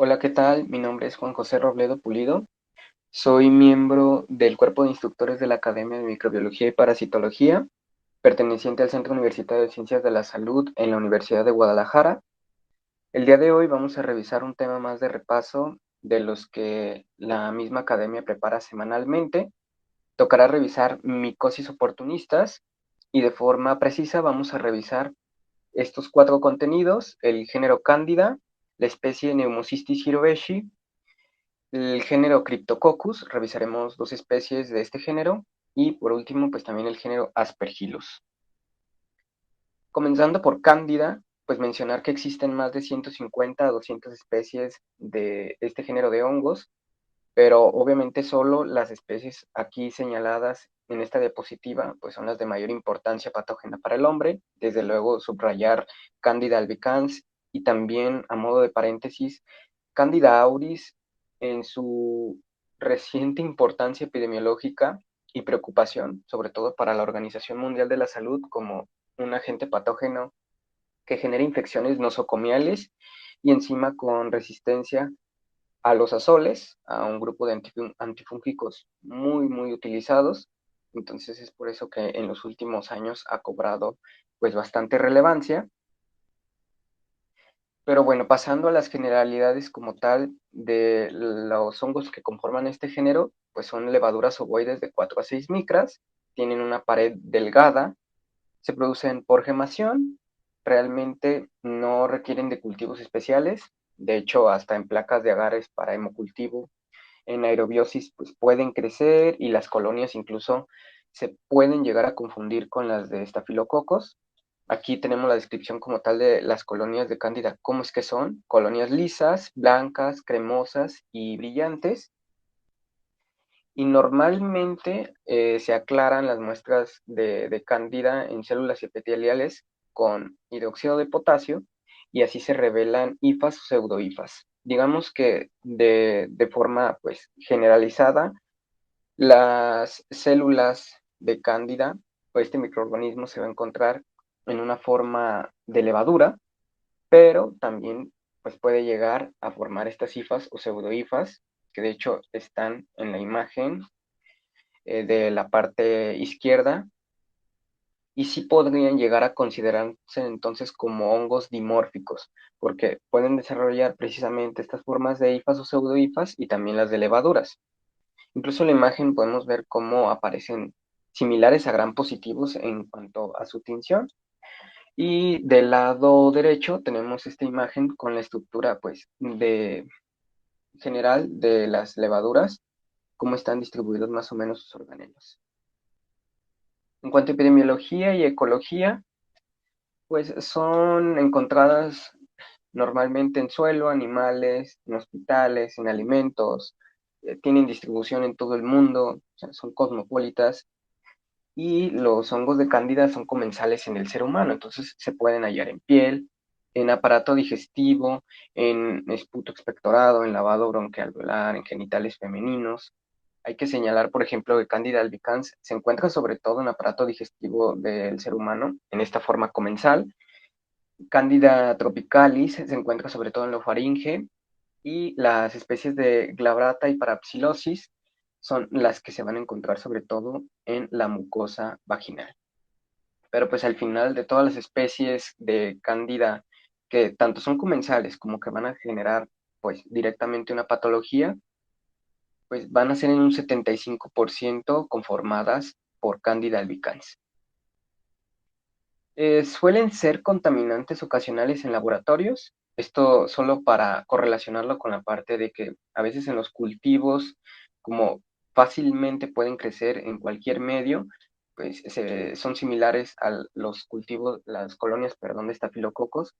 Hola, ¿qué tal? Mi nombre es Juan José Robledo Pulido. Soy miembro del cuerpo de instructores de la Academia de Microbiología y Parasitología, perteneciente al Centro Universitario de Ciencias de la Salud en la Universidad de Guadalajara. El día de hoy vamos a revisar un tema más de repaso de los que la misma academia prepara semanalmente. Tocará revisar micosis oportunistas y de forma precisa vamos a revisar estos cuatro contenidos: el género Cándida, la especie Pneumocystis jirovecii, el género Cryptococcus, revisaremos dos especies de este género, y por último, pues también el género Aspergillus. Comenzando por Cándida, pues mencionar que existen más de 150 a 200 especies de este género de hongos, pero obviamente solo las especies aquí señaladas en esta diapositiva pues son las de mayor importancia patógena para el hombre. Desde luego subrayar Candida albicans y también, a modo de paréntesis, Candida auris en su reciente importancia epidemiológica y preocupación, sobre todo para la Organización Mundial de la Salud, como un agente patógeno que genera infecciones nosocomiales y encima con resistencia a los azoles, a un grupo de antifúngicos muy utilizados. Entonces es por eso que en los últimos años ha cobrado pues bastante relevancia. Pero bueno, pasando a las generalidades como tal de los hongos que conforman este género, pues son levaduras ovoides de 4 a 6 micras, tienen una pared delgada, se producen por gemación, realmente no requieren de cultivos especiales. De hecho, hasta en placas de agares para hemocultivo en aerobiosis pues pueden crecer, y las colonias incluso se pueden llegar a confundir con las de estafilococos. Aquí tenemos la descripción como tal de las colonias de Cándida. ¿Cómo es que son? Colonias lisas, blancas, cremosas y brillantes. Y normalmente se aclaran las muestras de Cándida en células epiteliales con hidróxido de potasio, y así se revelan hifas o pseudohifas. Digamos que de forma pues generalizada, las células de Cándida o este microorganismo se va a encontrar en una forma de levadura, pero también pues puede llegar a formar estas hifas o pseudohifas, que de hecho están en la imagen de la parte izquierda, y sí podrían llegar a considerarse entonces como hongos dimórficos, porque pueden desarrollar precisamente estas formas de hifas o pseudohifas y también las de levaduras. Incluso en la imagen podemos ver cómo aparecen similares a gram positivos en cuanto a su tinción. Y del lado derecho tenemos esta imagen con la estructura pues de general de las levaduras, cómo están distribuidos más o menos sus organelos. En cuanto a epidemiología y ecología, pues son encontradas normalmente en suelo, animales, en hospitales, en alimentos, tienen distribución en todo el mundo, o sea, son cosmopolitas. Y los hongos de cándida son comensales en el ser humano, entonces se pueden hallar en piel, en aparato digestivo, en esputo expectorado, en lavado bronquialveolar, en genitales femeninos. Hay que señalar, por ejemplo, que Candida albicans se encuentra sobre todo en aparato digestivo del ser humano, en esta forma comensal. Candida tropicalis se encuentra sobre todo en la faringe, y las especies de glabrata y parapsilosis son las que se van a encontrar sobre todo en la mucosa vaginal. Pero pues al final, de todas las especies de cándida que tanto son comensales como que van a generar pues directamente una patología, pues van a ser en un 75% conformadas por Candida albicans. Suelen ser contaminantes ocasionales en laboratorios. Esto solo para correlacionarlo con la parte de que a veces en los cultivos, como fácilmente pueden crecer en cualquier medio, pues son similares a los cultivos, las colonias, perdón, de estafilococos,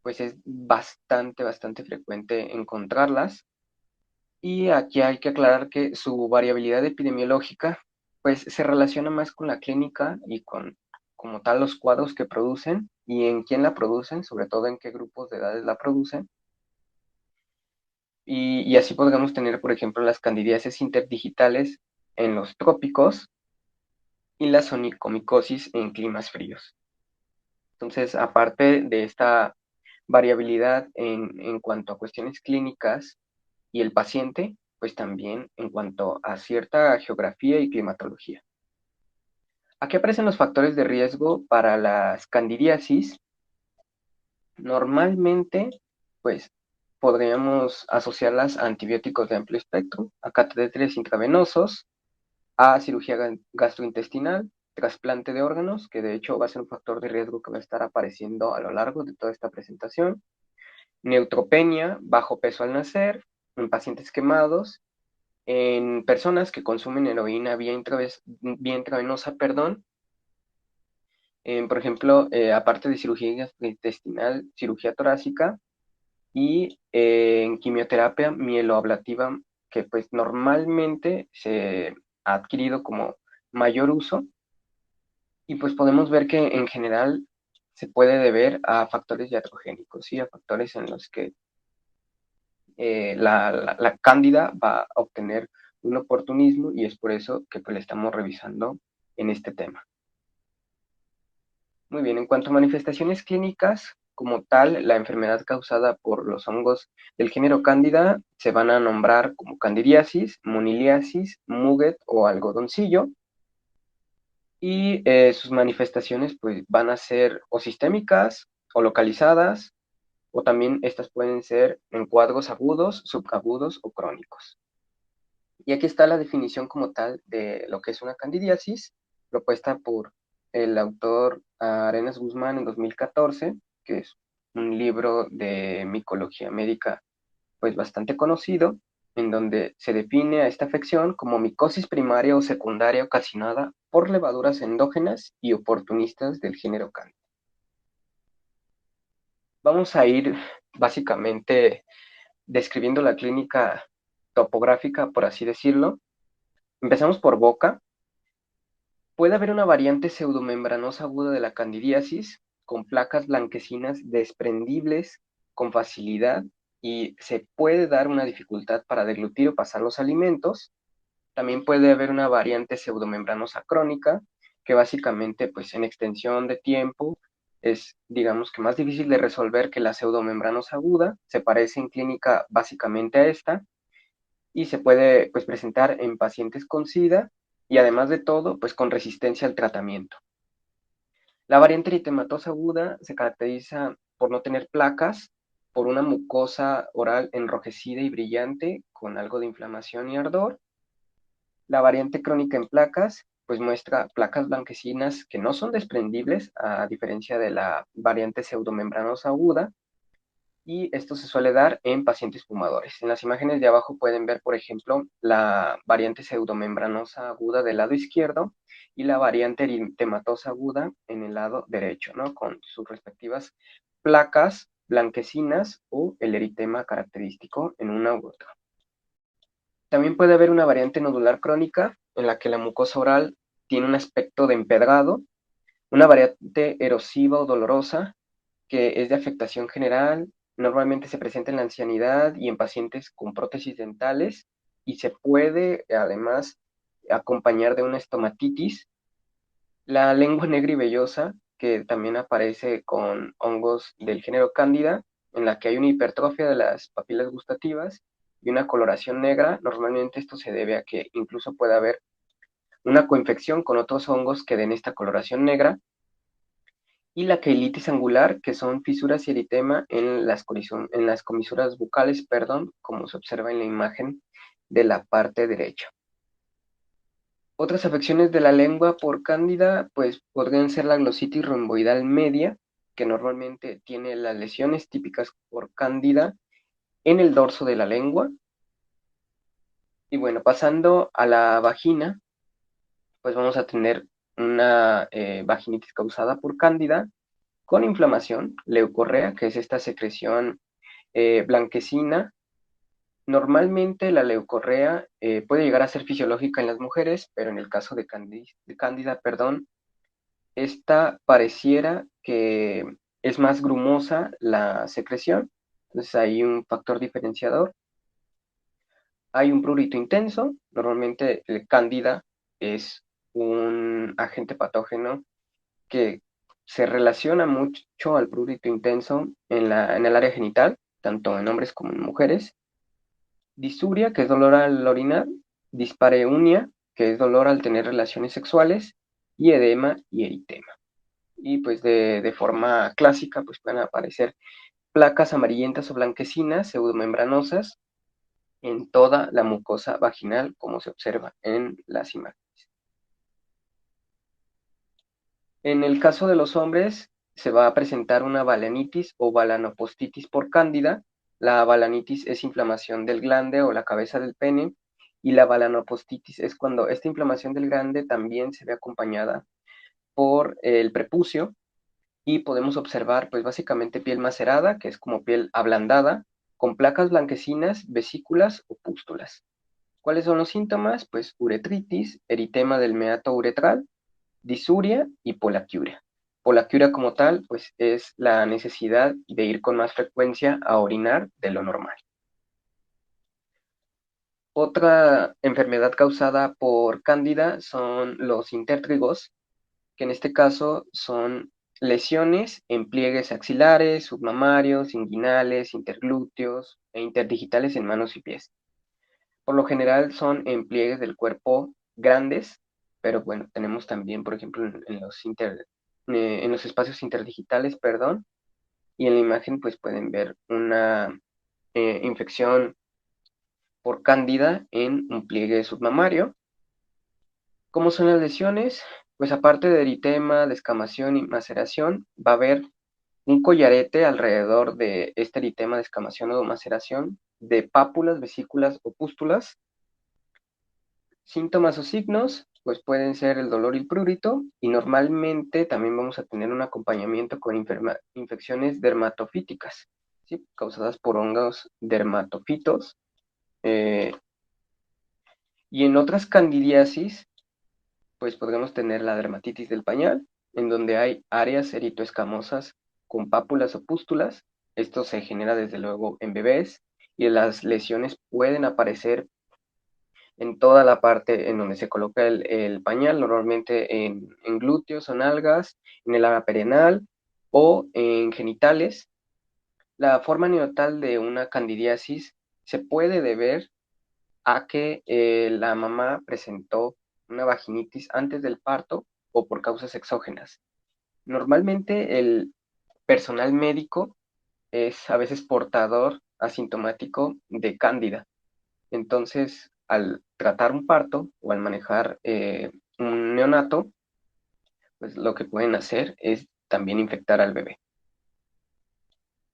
pues es bastante frecuente encontrarlas. Y aquí hay que aclarar que su variabilidad epidemiológica pues se relaciona más con la clínica y con como tal los cuadros que producen y en quién la producen, sobre todo en qué grupos de edades la producen. Y así podríamos tener, por ejemplo, las candidiasis interdigitales en los trópicos y la sonicomicosis en climas fríos. Entonces, aparte de esta variabilidad en cuanto a cuestiones clínicas y el paciente, pues también en cuanto a cierta geografía y climatología. Aquí aparecen los factores de riesgo para las candidiasis. Normalmente, pues podríamos asociarlas a antibióticos de amplio espectro, a catéteres intravenosos, a cirugía gastrointestinal, trasplante de órganos, que de hecho va a ser un factor de riesgo que va a estar apareciendo a lo largo de toda esta presentación, neutropenia, bajo peso al nacer, en pacientes quemados, en personas que consumen heroína vía intravenosa, por ejemplo, aparte de cirugía intestinal, cirugía torácica y en quimioterapia mieloablativa, que pues normalmente se ha adquirido como mayor uso y pues podemos ver que en general se puede deber a factores iatrogénicos, ¿sí? A factores en los que la cándida va a obtener un oportunismo y es por eso que pues, le estamos revisando en este tema. Muy bien, en cuanto a manifestaciones clínicas, como tal, la enfermedad causada por los hongos del género Cándida se van a nombrar como candidiasis, moniliasis, muguet o algodoncillo, y sus manifestaciones pues, van a ser o sistémicas o localizadas, o también estas pueden ser en cuadros agudos, subagudos o crónicos. Y aquí está la definición como tal de lo que es una candidiasis, propuesta por el autor Arenas Guzmán en 2014, que es un libro de micología médica pues bastante conocido, en donde se define a esta afección como micosis primaria o secundaria ocasionada por levaduras endógenas y oportunistas del género Candida. Vamos a ir básicamente describiendo la clínica topográfica, por así decirlo. Empezamos por boca. Puede haber una variante pseudomembranosa aguda de la candidiasis con placas blanquecinas desprendibles con facilidad y se puede dar una dificultad para deglutir o pasar los alimentos. También puede haber una variante pseudomembranosa crónica que básicamente pues en extensión de tiempo es digamos que más difícil de resolver que la pseudomembranosa aguda, se parece en clínica básicamente a esta y se puede pues, presentar en pacientes con SIDA y además de todo, pues con resistencia al tratamiento. La variante eritematosa aguda se caracteriza por no tener placas, por una mucosa oral enrojecida y brillante con algo de inflamación y ardor. La variante crónica en placas, pues muestra placas blanquecinas que no son desprendibles, a diferencia de la variante pseudomembranosa aguda, y esto se suele dar en pacientes fumadores. En las imágenes de abajo pueden ver, por ejemplo, la variante pseudomembranosa aguda del lado izquierdo y la variante eritematosa aguda en el lado derecho, ¿no? Con sus respectivas placas blanquecinas o el eritema característico en una u otra. También puede haber una variante nodular crónica en la que la mucosa oral tiene un aspecto de empedrado, una variante erosiva o dolorosa que es de afectación general, normalmente se presenta en la ancianidad y en pacientes con prótesis dentales y se puede además acompañar de una estomatitis. La lengua negra y vellosa, que también aparece con hongos del género Cándida, en la que hay una hipertrofia de las papilas gustativas y una coloración negra. Normalmente esto se debe a que incluso puede haber una coinfección con otros hongos que den esta coloración negra, y la queilitis angular, que son fisuras y eritema en las comisuras bucales, perdón, como se observa en la imagen de la parte derecha. Otras afecciones de la lengua por cándida, pues podrían ser la glositis romboidal media, que normalmente tiene las lesiones típicas por cándida en el dorso de la lengua. Y bueno, pasando a la vagina, pues vamos a tener una vaginitis causada por cándida con inflamación, leucorrea, que es esta secreción blanquecina. Normalmente la leucorrea puede llegar a ser fisiológica en las mujeres, pero en el caso de cándida, perdón, esta pareciera que es más grumosa la secreción, entonces hay un factor diferenciador. Hay un prurito intenso, normalmente el cándida es un agente patógeno que Se relaciona mucho al prurito intenso en el área genital, tanto en hombres como en mujeres. Disuria, que es dolor al orinar. Dispareunia, que es dolor al tener relaciones sexuales. Y edema y eritema. Y pues de forma clásica pues pueden aparecer placas amarillentas o blanquecinas, pseudomembranosas, en toda la mucosa vaginal, como se observa en las imágenes. En el caso de los hombres, se va a presentar una balanitis o balanopostitis por cándida. La balanitis es inflamación del glande o la cabeza del pene, y la balanopostitis es cuando esta inflamación del glande también se ve acompañada por el prepucio, y podemos observar pues básicamente piel macerada, que es como piel ablandada, con placas blanquecinas, vesículas o pústulas. ¿Cuáles son los síntomas? Pues uretritis, eritema del meato uretral, disuria y polaquiuria. Polaquiuria como tal, pues es la necesidad de ir con más frecuencia a orinar de lo normal. Otra enfermedad causada por cándida son los intértrigos, que en este caso son lesiones en pliegues axilares, submamarios, inguinales, interglúteos e interdigitales en manos y pies. Por lo general son en pliegues del cuerpo grandes, pero bueno, tenemos también, por ejemplo, en los espacios interdigitales, perdón, y en la imagen pues pueden ver una infección por cándida en un pliegue submamario. ¿Cómo son las lesiones? Pues aparte de eritema, descamación y maceración, va a haber un collarete alrededor de este eritema, descamación o maceración de pápulas, vesículas o pústulas. Síntomas o signos, pues pueden ser el dolor y el prurito, y normalmente también vamos a tener un acompañamiento con infecciones dermatofíticas, ¿sí? Causadas por hongos dermatofitos. eh, y en otras candidiasis, pues podemos tener la dermatitis del pañal, en donde hay áreas eritoescamosas con pápulas o pústulas. Esto se genera desde luego en bebés, y las lesiones pueden aparecer en toda la parte en donde se coloca el pañal, normalmente en glúteos o nalgas, en el área perianal o en genitales. La forma neonatal de una candidiasis se puede deber a que la mamá presentó una vaginitis antes del parto o por causas exógenas. Normalmente el personal médico es a veces portador asintomático de cándida. Entonces, al tratar un parto o al manejar un neonato, pues lo que pueden hacer es también infectar al bebé.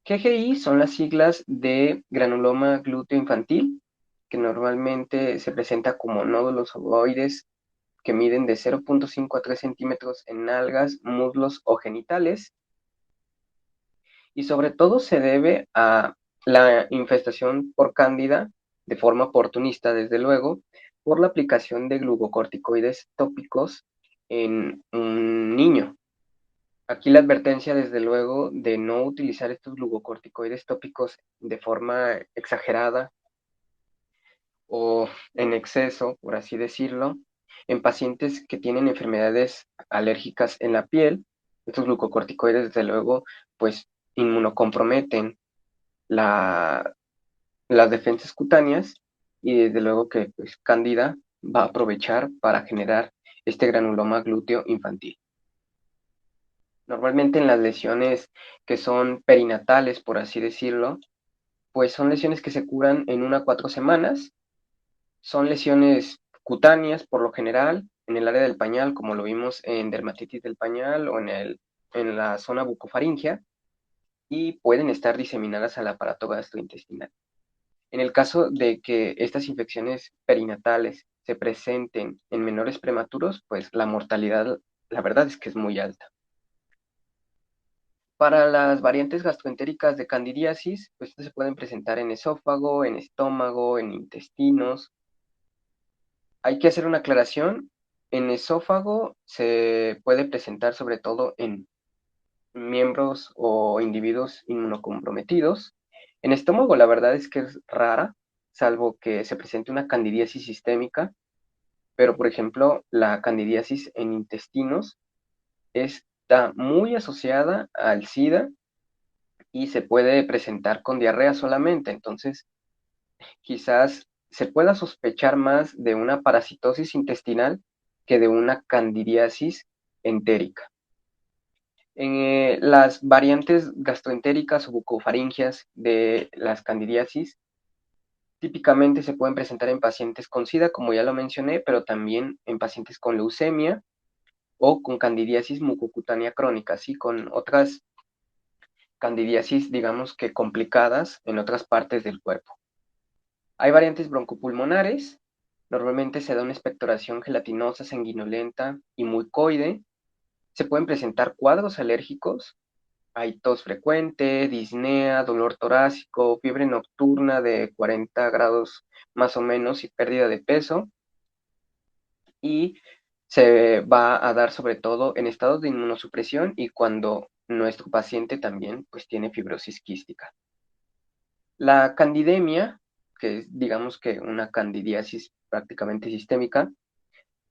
GGI son las siglas de granuloma glúteo infantil, que normalmente se presenta como nódulos ovoides que miden de 0.5 a 3 centímetros en nalgas, muslos o genitales, y sobre todo se debe a la infestación por cándida de forma oportunista, desde luego, por la aplicación de glucocorticoides tópicos en un niño. Aquí la advertencia, desde luego, de no utilizar estos glucocorticoides tópicos de forma exagerada o en exceso, por así decirlo, en pacientes que tienen enfermedades alérgicas en la piel. Estos glucocorticoides, desde luego, pues inmunocomprometen las defensas cutáneas, y desde luego que pues, Cándida va a aprovechar para generar este granuloma glúteo infantil. Normalmente en las lesiones que son perinatales, por así decirlo, pues son lesiones que se curan en 1 a 4 semanas. Son lesiones cutáneas por lo general, en el área del pañal, como lo vimos en dermatitis del pañal o en la zona bucofaringea, y pueden estar diseminadas al aparato gastrointestinal. En el caso de que estas infecciones perinatales se presenten en menores prematuros, pues la mortalidad, la verdad es que es muy alta. Para las variantes gastroentéricas de candidiasis, pues se pueden presentar en esófago, en estómago, en intestinos. Hay que hacer una aclaración. En esófago se puede presentar sobre todo en miembros o individuos inmunocomprometidos. En estómago la verdad es que es rara, salvo que se presente una candidiasis sistémica, pero por ejemplo la candidiasis en intestinos es está muy asociada al SIDA y se puede presentar con diarrea solamente. Entonces, quizás se pueda sospechar más de una parasitosis intestinal que de una candidiasis entérica. Las variantes gastroentéricas o bucofaringias de las candidiasis típicamente se pueden presentar en pacientes con SIDA, como ya lo mencioné, pero también en pacientes con leucemia o con candidiasis mucocutánea crónica, así con otras candidiasis, digamos que complicadas en otras partes del cuerpo. Hay variantes broncopulmonares, normalmente se da una expectoración gelatinosa, sanguinolenta y mucoide. Se pueden presentar cuadros alérgicos. Hay tos frecuente, disnea, dolor torácico, fiebre nocturna de 40 grados más o menos y pérdida de peso. Y se va a dar sobre todo en estados de inmunosupresión y cuando nuestro paciente también pues tiene fibrosis quística. La candidemia, que es digamos que una candidiasis prácticamente sistémica,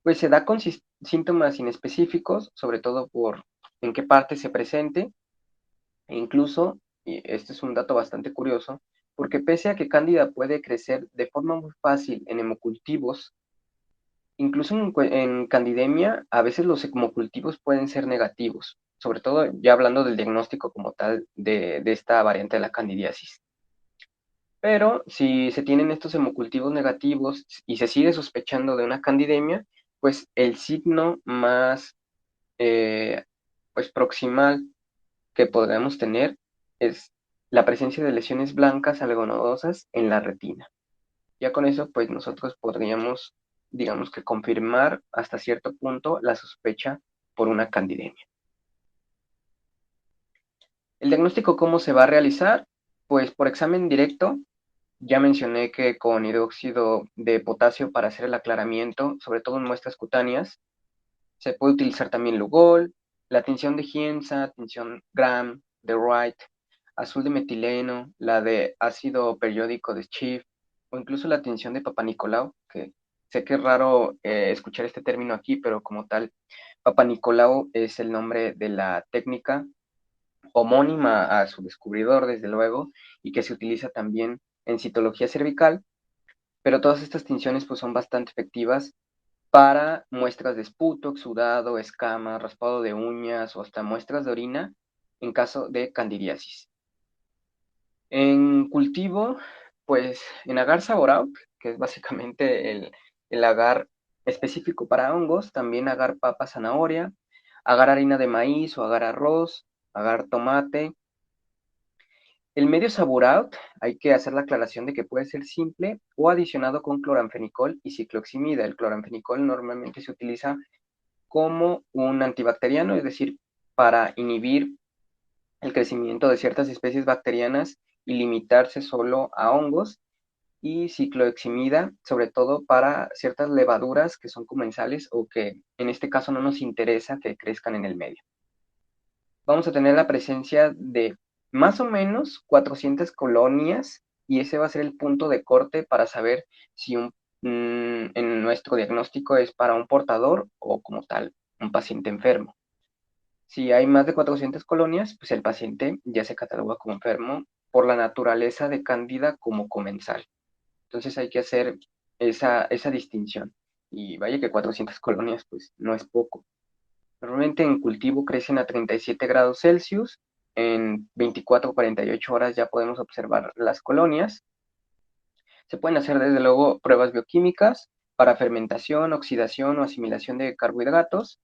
pues se da con síntomas inespecíficos, sobre todo por en qué parte se presente. E incluso, y este es un dato bastante curioso, porque pese a que Cándida puede crecer de forma muy fácil en hemocultivos, incluso en candidemia, a veces los hemocultivos pueden ser negativos, sobre todo ya hablando del diagnóstico como tal de esta variante de la candidiasis. Pero si se tienen estos hemocultivos negativos y se sigue sospechando de una candidemia, pues el signo más eh, pues proximal que podríamos tener es la presencia de lesiones blancas algodonosas en la retina. Ya con eso, pues nosotros podríamos, digamos que confirmar hasta cierto punto la sospecha por una candidemia. ¿El diagnóstico cómo se va a realizar? Pues por examen directo. Ya mencioné que con hidróxido de potasio para hacer el aclaramiento, sobre todo en muestras cutáneas. Se puede utilizar también Lugol, la tinción de Giemsa, tinción Gram, de Wright, azul de metileno, la de ácido periódico de Schiff, o incluso la tinción de Papa Nicolau, que sé que es raro escuchar este término aquí, pero como tal, Papa Nicolau es el nombre de la técnica homónima a su descubridor, desde luego, y que se utiliza también en citología cervical, pero todas estas tinciones pues, son bastante efectivas para muestras de esputo, exudado, escama, raspado de uñas o hasta muestras de orina en caso de candidiasis. En cultivo, pues en agar saboraut, que es básicamente el agar específico para hongos, también agar papa zanahoria, agar harina de maíz o agar arroz, agar tomate. El medio saboraut, hay que hacer la aclaración de que puede ser simple o adicionado con cloranfenicol y cicloximida. El cloranfenicol normalmente se utiliza como un antibacteriano, es decir, para inhibir el crecimiento de ciertas especies bacterianas y limitarse solo a hongos, y cicloheximida, sobre todo para ciertas levaduras que son comensales o que en este caso no nos interesa que crezcan en el medio. Vamos a tener la presencia de más o menos 400 colonias y ese va a ser el punto de corte para saber si en nuestro diagnóstico es para un portador o como tal un paciente enfermo. Si hay más de 400 colonias, pues el paciente ya se cataloga como enfermo por la naturaleza de Cándida como comensal. Entonces hay que hacer esa distinción. Y vaya que 400 colonias, pues no es poco. Normalmente en cultivo crecen a 37 grados Celsius. En 24 o 48 horas ya podemos observar las colonias. Se pueden hacer desde luego pruebas bioquímicas para fermentación, oxidación o asimilación de carbohidratos.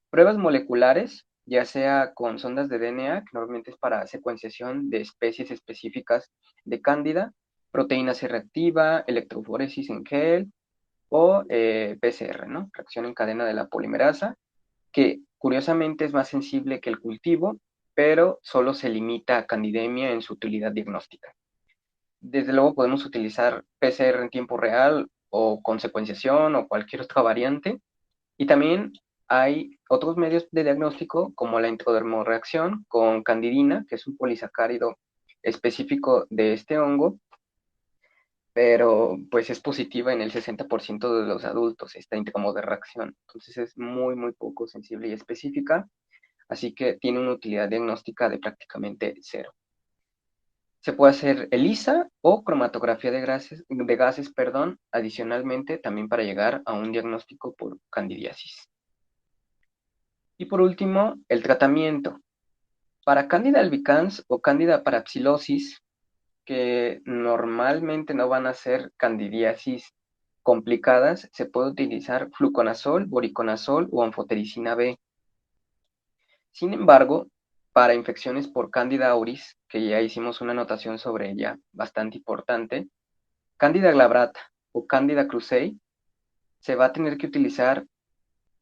Pruebas moleculares, ya sea con sondas de DNA, que normalmente es para secuenciación de especies específicas de Cándida, proteína C reactiva, electroforesis en gel o PCR, ¿no? Reacción en cadena de la polimerasa, que curiosamente es más sensible que el cultivo, pero solo se limita a candidemia en su utilidad diagnóstica. Desde luego podemos utilizar PCR en tiempo real o con secuenciación o cualquier otra variante. Y también hay otros medios de diagnóstico como la intradermorreacción con candidina, que es un polisacárido específico de este hongo, pero pues es positiva en el 60% de los adultos esta intradermorreacción. Entonces es muy, muy poco sensible y específica. así que tiene una utilidad diagnóstica de prácticamente cero. Se puede hacer ELISA o cromatografía de gases, adicionalmente también para llegar a un diagnóstico por candidiasis. Y por último, el tratamiento. Para Candida albicans o Candida parapsilosis, que normalmente no van a ser candidiasis complicadas, se puede utilizar fluconazol, voriconazol o anfotericina B. Sin embargo, para infecciones por Candida auris, que ya hicimos una anotación sobre ella bastante importante, Candida glabrata o Candida krusei, se va a tener que utilizar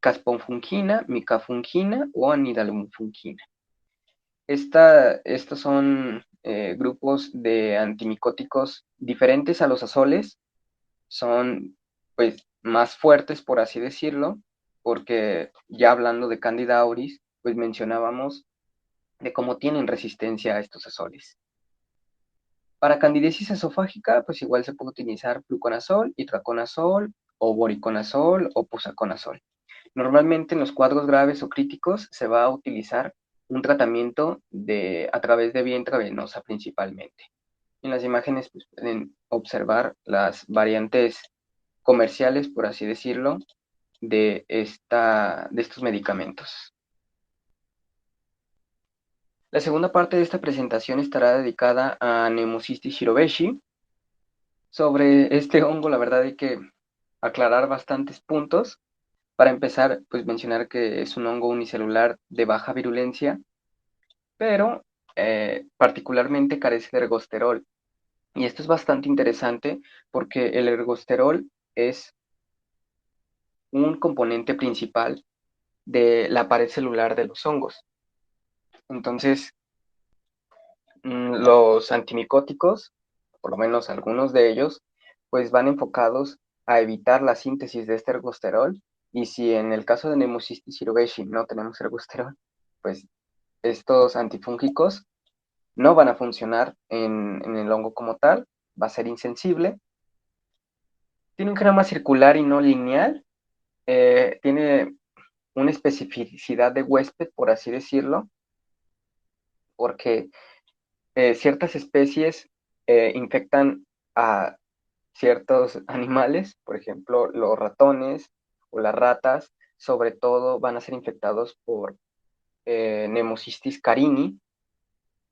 casponfungina, micafungina o anidalumfungina. Estos son grupos de antimicóticos diferentes a los azoles, son pues más fuertes, por así decirlo, porque ya hablando de Candida auris, pues mencionábamos de cómo tienen resistencia a estos azoles. Para candidiasis esofágica, pues igual se puede utilizar fluconazol, itraconazol, o voriconazol o pusaconazol. Normalmente en los cuadros graves o críticos se va a utilizar un tratamiento a través de vía intravenosa principalmente. En las imágenes pues, pueden observar las variantes comerciales, por así decirlo, de estos medicamentos. La segunda parte de esta presentación estará dedicada a Pneumocystis jirovecii. Sobre este hongo, la verdad hay que aclarar bastantes puntos. Para empezar, pues mencionar que es un hongo unicelular de baja virulencia, pero particularmente carece de ergosterol. Y esto es bastante interesante porque el ergosterol es un componente principal de la pared celular de los hongos. Entonces, los antimicóticos, por lo menos algunos de ellos, pues van enfocados a evitar la síntesis de este ergosterol. Y si en el caso de Pneumocystis jirovecii no tenemos ergosterol, pues estos antifúngicos no van a funcionar en el hongo como tal, va a ser insensible. Tiene un genoma circular y no lineal, tiene una especificidad de huésped, por así decirlo, porque ciertas especies infectan a ciertos animales, por ejemplo, los ratones o las ratas, sobre todo van a ser infectados por Pneumocystis carini,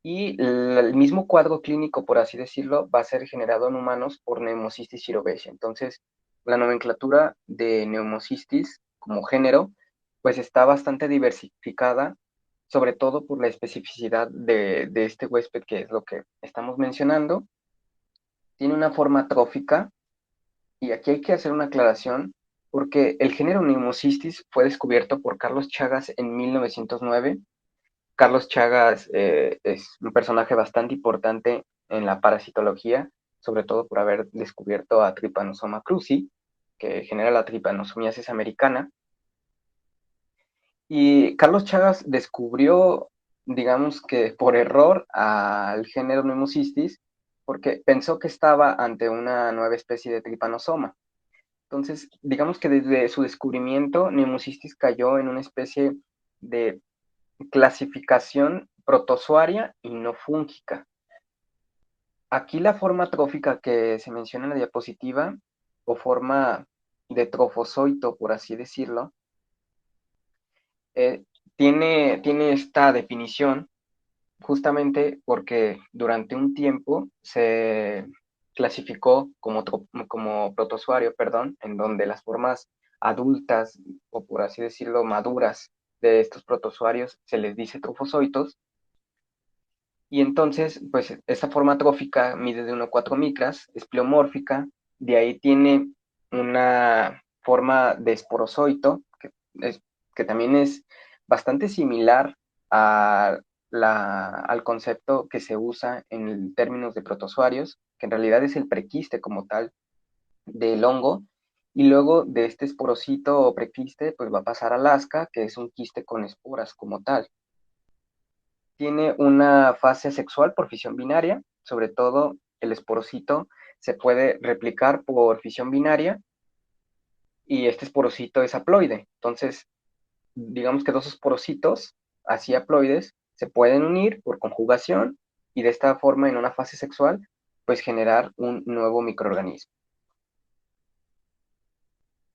y el mismo cuadro clínico, por así decirlo, va a ser generado en humanos por Pneumocystis jirovecii. Entonces, la nomenclatura de Pneumocystis como género, pues está bastante diversificada, sobre todo por la especificidad de este huésped, que es lo que estamos mencionando. Tiene una forma trófica, y aquí hay que hacer una aclaración, porque el género Pneumocystis fue descubierto por Carlos Chagas en 1909. Carlos Chagas es un personaje bastante importante en la parasitología, sobre todo por haber descubierto a Trypanosoma cruzi, que genera la tripanosomiasis americana. Y Carlos Chagas descubrió, digamos que por error, al género Pneumocystis, porque pensó que estaba ante una nueva especie de Trypanosoma. Entonces, digamos que desde su descubrimiento, Pneumocystis cayó en una especie de clasificación protozoaria y no fúngica. Aquí la forma trófica que se menciona en la diapositiva, o forma de trofozoito, por así decirlo, eh, tiene esta definición justamente porque durante un tiempo se clasificó como protozoario, en donde las formas adultas, o por así decirlo, maduras de estos protozoarios se les dice trofozoitos. Y entonces, pues esta forma trófica mide de 1 a 4 micras, es pleomórfica, de ahí tiene una forma de esporozoito, que también es bastante similar a al concepto que se usa en términos de protozoarios, que en realidad es el prequiste como tal del hongo, y luego de este esporocito o prequiste, pues va a pasar al asca, que es un quiste con esporas como tal. Tiene una fase sexual por fisión binaria, sobre todo el esporocito se puede replicar por fisión binaria, y este esporocito es haploide. Entonces, digamos que dos esporocitos así haploides se pueden unir por conjugación y de esta forma en una fase sexual pues generar un nuevo microorganismo.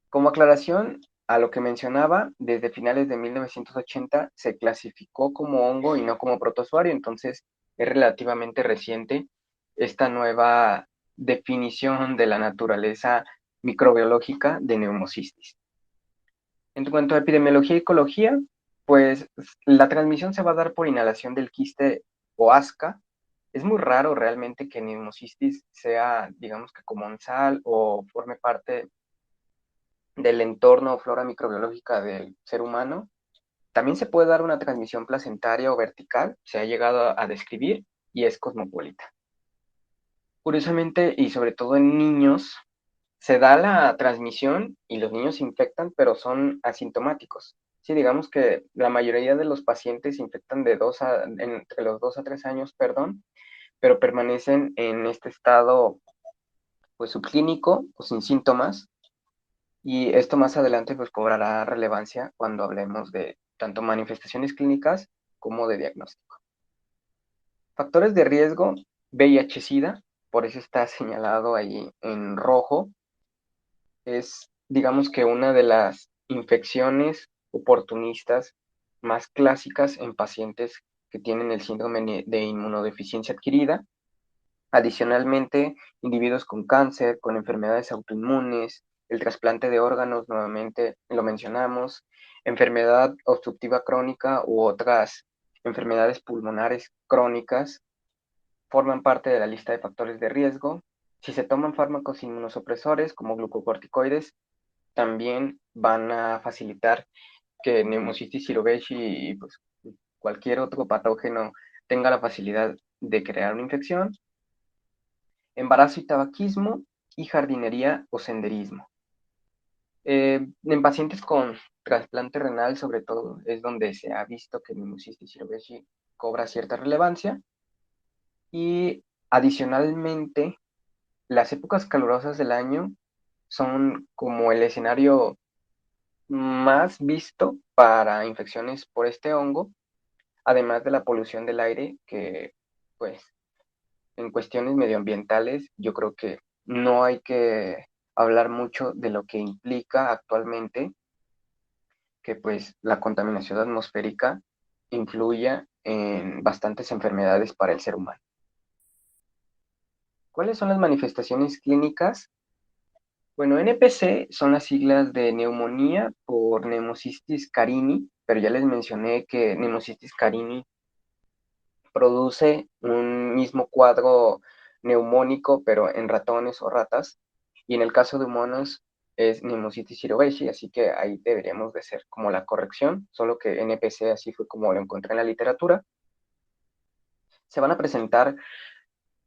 Como aclaración a lo que mencionaba, desde finales de 1980 se clasificó como hongo y no como protozoario, entonces es relativamente reciente esta nueva definición de la naturaleza microbiológica de neumocistis. En cuanto a epidemiología y ecología, pues la transmisión se va a dar por inhalación del quiste o asca. Es muy raro realmente que neumocistis sea, digamos que comensal o forme parte del entorno o flora microbiológica del ser humano. También se puede dar una transmisión placentaria o vertical, se ha llegado a describir y es cosmopolita. Curiosamente, y sobre todo en niños, se da la transmisión y los niños se infectan, pero son asintomáticos. Sí, digamos que la mayoría de los pacientes se infectan entre los 2 a 3 años, perdón, pero permanecen en este estado pues subclínico o sin síntomas. Y esto más adelante pues cobrará relevancia cuando hablemos de tanto manifestaciones clínicas como de diagnóstico. Factores de riesgo, VIH-Sida, por eso está señalado ahí en rojo, es digamos que una de las infecciones oportunistas más clásicas en pacientes que tienen el síndrome de inmunodeficiencia adquirida. Adicionalmente, individuos con cáncer, con enfermedades autoinmunes, el trasplante de órganos, nuevamente lo mencionamos, enfermedad obstructiva crónica u otras enfermedades pulmonares crónicas, forman parte de la lista de factores de riesgo. Si se toman fármacos inmunosupresores como glucocorticoides, también van a facilitar que Pneumocystis jirovecii y pues, cualquier otro patógeno tenga la facilidad de crear una infección. Embarazo y tabaquismo y jardinería o senderismo. En pacientes con trasplante renal, sobre todo, es donde se ha visto que Pneumocystis jirovecii cobra cierta relevancia. Y adicionalmente, las épocas calurosas del año son como el escenario más visto para infecciones por este hongo, además de la polución del aire, que pues en cuestiones medioambientales, yo creo que no hay que hablar mucho de lo que implica actualmente que pues la contaminación atmosférica influya en bastantes enfermedades para el ser humano. ¿Cuáles son las manifestaciones clínicas? Bueno, NPC son las siglas de neumonía por Pneumocystis carini, pero ya les mencioné que Pneumocystis carini produce un mismo cuadro neumónico, pero en ratones o ratas, y en el caso de humanos es Pneumocystis jirovecii, así que ahí deberíamos de ser como la corrección, solo que NPC así fue como lo encontré en la literatura. Se van a presentar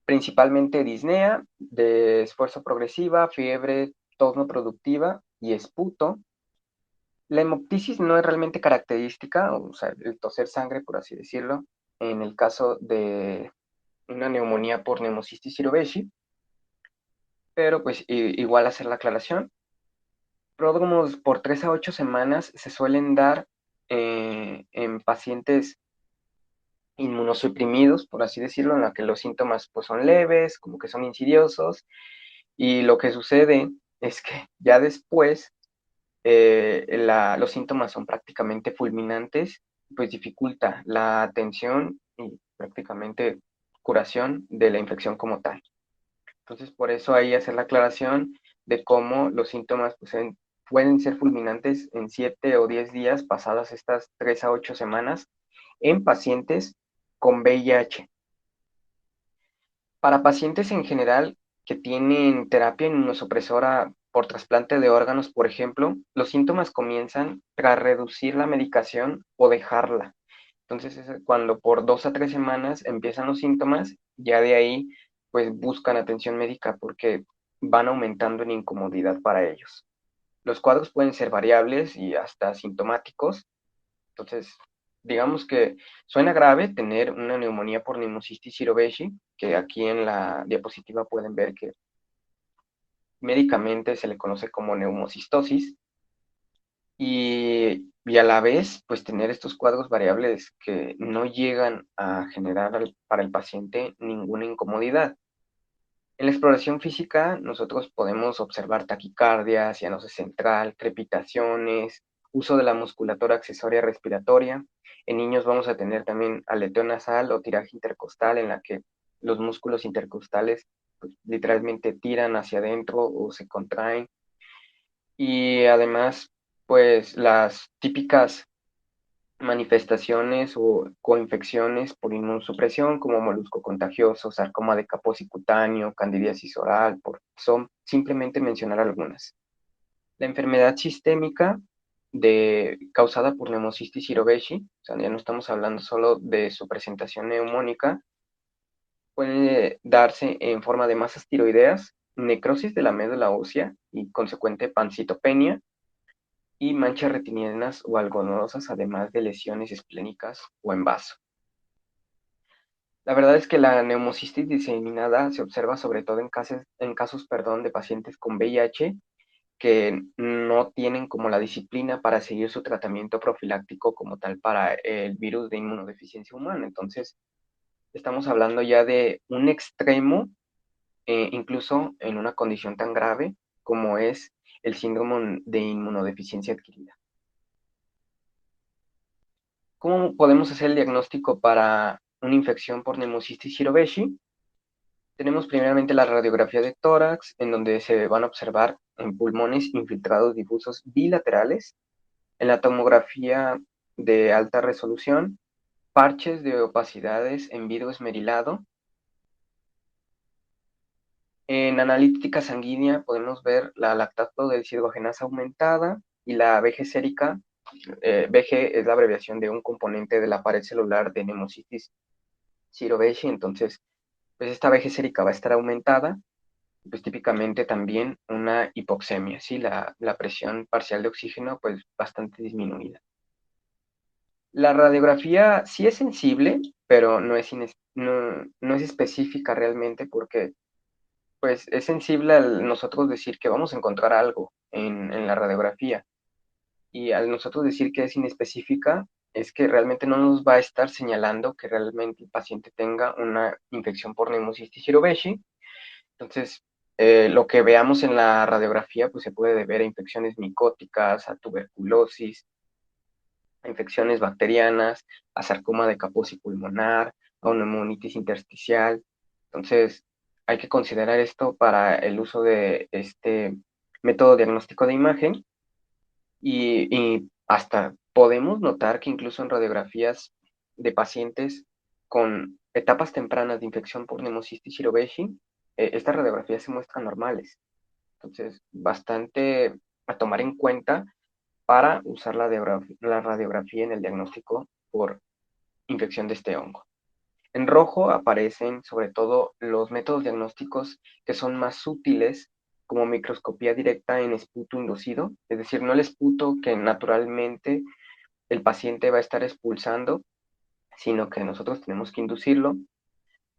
principalmente disnea, de esfuerzo progresiva, fiebre, tos no productiva y esputo. La hemoptisis no es realmente característica, o sea, el toser sangre, por así decirlo, en el caso de una neumonía por Pneumocystis jirovecii, pero pues igual hacer la aclaración. Pródromos por 3 a 8 semanas se suelen dar en pacientes inmunosuprimidos, por así decirlo, en la que los síntomas pues son leves, como que son insidiosos, y lo que sucede es que ya después los síntomas son prácticamente fulminantes, pues dificulta la atención y prácticamente curación de la infección como tal. Entonces, por eso ahí hacer la aclaración de cómo los síntomas pues, pueden ser fulminantes en 7 o 10 días pasadas estas 3 a 8 semanas en pacientes con VIH. Para pacientes en general que tienen terapia inmunosupresora por trasplante de órganos, por ejemplo, los síntomas comienzan tras reducir la medicación o dejarla. Entonces es cuando por 2 a 3 semanas empiezan los síntomas, ya de ahí pues buscan atención médica porque van aumentando en incomodidad para ellos. Los cuadros pueden ser variables y hasta sintomáticos. Entonces, digamos que suena grave tener una neumonía por Pneumocystis jirovecii, que aquí en la diapositiva pueden ver que médicamente se le conoce como neumocistosis, y a la vez, pues tener estos cuadros variables que no llegan a generar para el paciente ninguna incomodidad. En la exploración física, nosotros podemos observar taquicardia, cianosis central, crepitaciones, uso de la musculatura accesoria respiratoria. En niños vamos a tener también aleteo nasal o tiraje intercostal, en la que los músculos intercostales pues, literalmente tiran hacia adentro o se contraen. Y además, pues las típicas manifestaciones o coinfecciones por inmunosupresión como molusco contagioso, sarcoma de Kaposi cutáneo, candidiasis oral, son simplemente mencionar algunas. La enfermedad sistémica causada por Pneumocystis jirovecii, o sea, ya no estamos hablando solo de su presentación neumónica, puede darse en forma de masas tiroideas, necrosis de la médula ósea y consecuente pancitopenia, y manchas retinianas o algodonosas, además de lesiones esplénicas o en vaso. La verdad es que la neumocistis diseminada se observa sobre todo en casos de pacientes con VIH que no tienen como la disciplina para seguir su tratamiento profiláctico como tal para el virus de inmunodeficiencia humana. Entonces, estamos hablando ya de un extremo, incluso en una condición tan grave como es el síndrome de inmunodeficiencia adquirida. ¿Cómo podemos hacer el diagnóstico para una infección por Pneumocystis jirovecii? Tenemos primeramente la radiografía de tórax, en donde se van a observar en pulmones infiltrados difusos bilaterales. En la tomografía de alta resolución, parches de opacidades en vidrio esmerilado. En analítica sanguínea podemos ver la lactato de deshidrogenasa aumentada y la VG sérica. VG es la abreviación de un componente de la pared celular de Pneumocystis jirovecii, entonces pues esta VG sérica va a estar aumentada, pues típicamente también una hipoxemia, ¿sí? La presión parcial de oxígeno pues bastante disminuida. La radiografía sí es sensible, pero no es específica realmente porque pues es sensible al nosotros decir que vamos a encontrar algo en la radiografía. Y al nosotros decir que es inespecífica, es que realmente no nos va a estar señalando que realmente el paciente tenga una infección por Pneumocystis jirovecii. Entonces, lo que veamos en la radiografía pues se puede deber a infecciones micóticas, a tuberculosis, a infecciones bacterianas, a sarcoma de Kaposi pulmonar, a una neumonitis intersticial. Entonces, hay que considerar esto para el uso de este método diagnóstico de imagen y hasta podemos notar que incluso en radiografías de pacientes con etapas tempranas de infección por Pneumocystis jirovecii, estas radiografías se muestran normales. Entonces, bastante a tomar en cuenta para usar la radiografía en el diagnóstico por infección de este hongo. En rojo aparecen sobre todo los métodos diagnósticos que son más útiles, como microscopía directa en esputo inducido, es decir, no el esputo que naturalmente el paciente va a estar expulsando, sino que nosotros tenemos que inducirlo.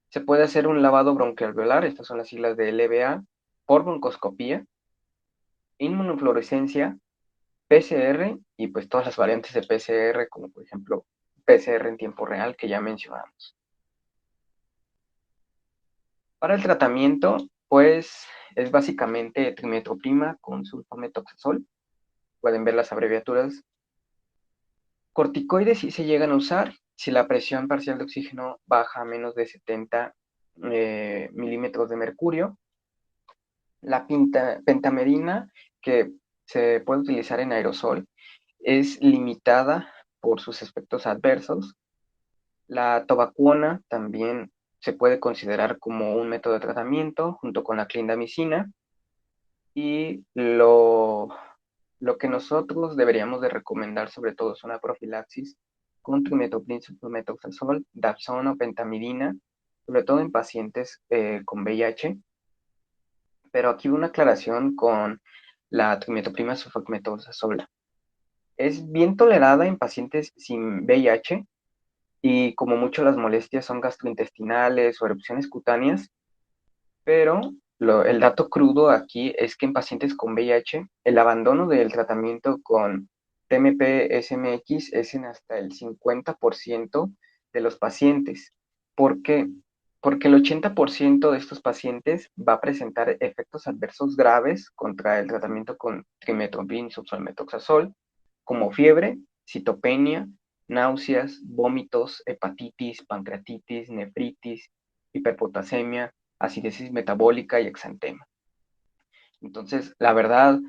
Se puede hacer un lavado broncoalveolar, estas son las siglas de LBA, por broncoscopía, inmunofluorescencia, PCR y pues todas las variantes de PCR, como por ejemplo PCR en tiempo real que ya mencionamos. Para el tratamiento, pues es básicamente trimetoprima con sulfametoxazol. Pueden ver las abreviaturas. Corticoides sí se llegan a usar si la presión parcial de oxígeno baja a menos de 70 milímetros de mercurio. La pentamidina, que se puede utilizar en aerosol, es limitada por sus efectos adversos. La tobacuona también se puede considerar como un método de tratamiento junto con la clindamicina. Y lo que nosotros deberíamos de recomendar sobre todo es una profilaxis con trimetopril, sulfametoxazol, dapsona o pentamidina, sobre todo en pacientes con VIH. Pero aquí una aclaración con la trimetoprima sulfametoxazol. Es bien tolerada en pacientes sin VIH y como mucho las molestias son gastrointestinales o erupciones cutáneas, pero el dato crudo aquí es que en pacientes con VIH, el abandono del tratamiento con TMP SMX es en hasta el 50% de los pacientes. ¿Por qué? Porque el 80% de estos pacientes va a presentar efectos adversos graves contra el tratamiento con trimethoprim sulfametoxazol, como fiebre, citopenia, náuseas, vómitos, hepatitis, pancreatitis, nefritis, hiperpotasemia, acidosis metabólica y exantema. Entonces, la verdad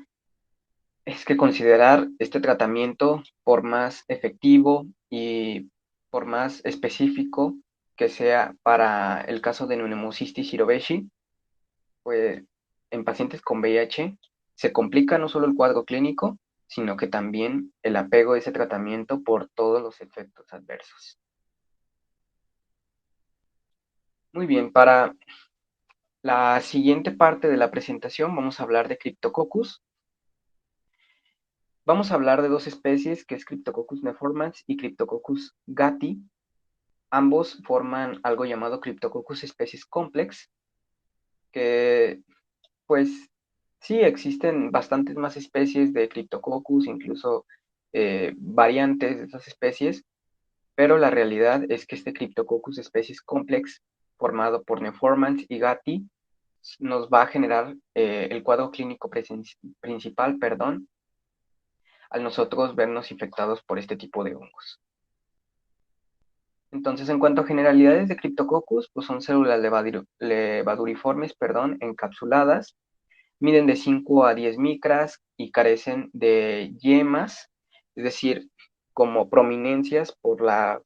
es que considerar este tratamiento, por más efectivo y por más específico que sea para el caso de Pneumocystis jirovecii, pues en pacientes con VIH se complica no solo el cuadro clínico, sino que también el apego a ese tratamiento por todos los efectos adversos. Muy bien, para la siguiente parte de la presentación vamos a hablar de Cryptococcus. Vamos a hablar de dos especies, que es Cryptococcus neformans y Cryptococcus gattii. Ambos forman algo llamado Cryptococcus species complex, que pues sí existen bastantes más especies de Cryptococcus, incluso variantes de esas especies, pero la realidad es que este Cryptococcus species complex, formado por neformans y gattii, nos va a generar el cuadro clínico principal, perdón, al nosotros vernos infectados por este tipo de hongos. Entonces, en cuanto a generalidades de Cryptococcus, pues son células levaduriformes, perdón, encapsuladas, miden de 5 a 10 micras y carecen de yemas, es decir, como prominencias por la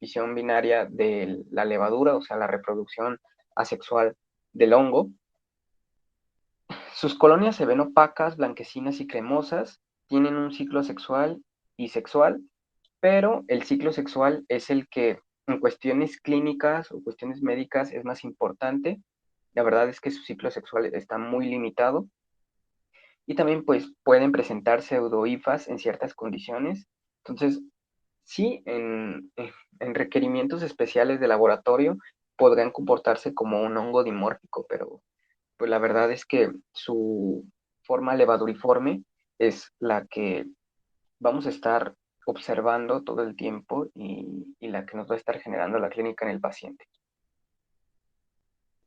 visión binaria de la levadura, o sea, la reproducción asexual del hongo. Sus colonias se ven opacas, blanquecinas y cremosas, tienen un ciclo sexual y sexual, pero el ciclo sexual es el que en cuestiones clínicas o cuestiones médicas es más importante. La verdad es que su ciclo sexual está muy limitado y también pues pueden presentar pseudohifas en ciertas condiciones. Entonces, sí, en requerimientos especiales de laboratorio podrían comportarse como un hongo dimórfico, pero pues la verdad es que su forma levaduriforme es la que vamos a estar observando todo el tiempo y la que nos va a estar generando la clínica en el paciente.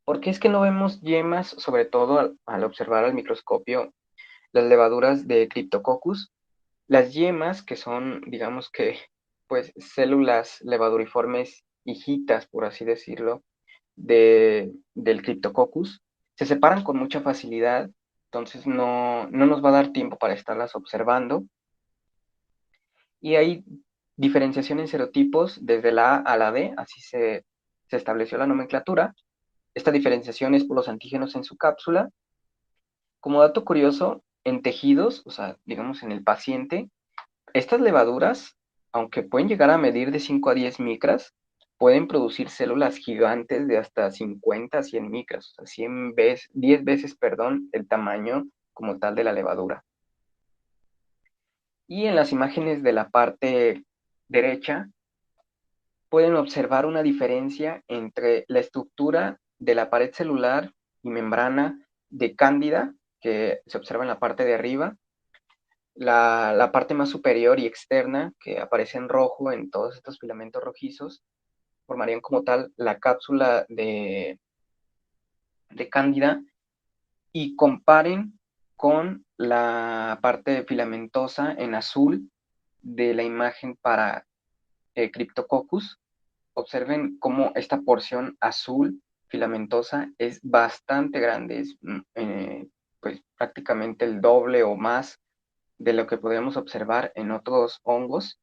¿Por qué es que no vemos yemas, sobre todo al observar al microscopio las levaduras de Cryptococcus? Las yemas, que son, digamos que, pues células levaduriformes hijitas, por así decirlo, del Cryptococcus, se separan con mucha facilidad, entonces no nos va a dar tiempo para estarlas observando. Y hay diferenciación en serotipos desde la A a la D, así se estableció la nomenclatura. Esta diferenciación es por los antígenos en su cápsula. Como dato curioso, en tejidos, o sea, digamos en el paciente, estas levaduras, aunque pueden llegar a medir de 5 a 10 micras, pueden producir células gigantes de hasta 50 a 100 micras, o sea, 10 veces, perdón, el tamaño como tal de la levadura. Y en las imágenes de la parte derecha, pueden observar una diferencia entre la estructura de la pared celular y membrana de Cándida, que se observa en la parte de arriba, la parte más superior y externa, que aparece en rojo en todos estos filamentos rojizos, formarían como tal la cápsula de Cándida, y comparen con la parte filamentosa en azul de la imagen para Cryptococcus. Observen cómo esta porción azul filamentosa es bastante grande, es pues prácticamente el doble o más de lo que podemos observar en otros hongos.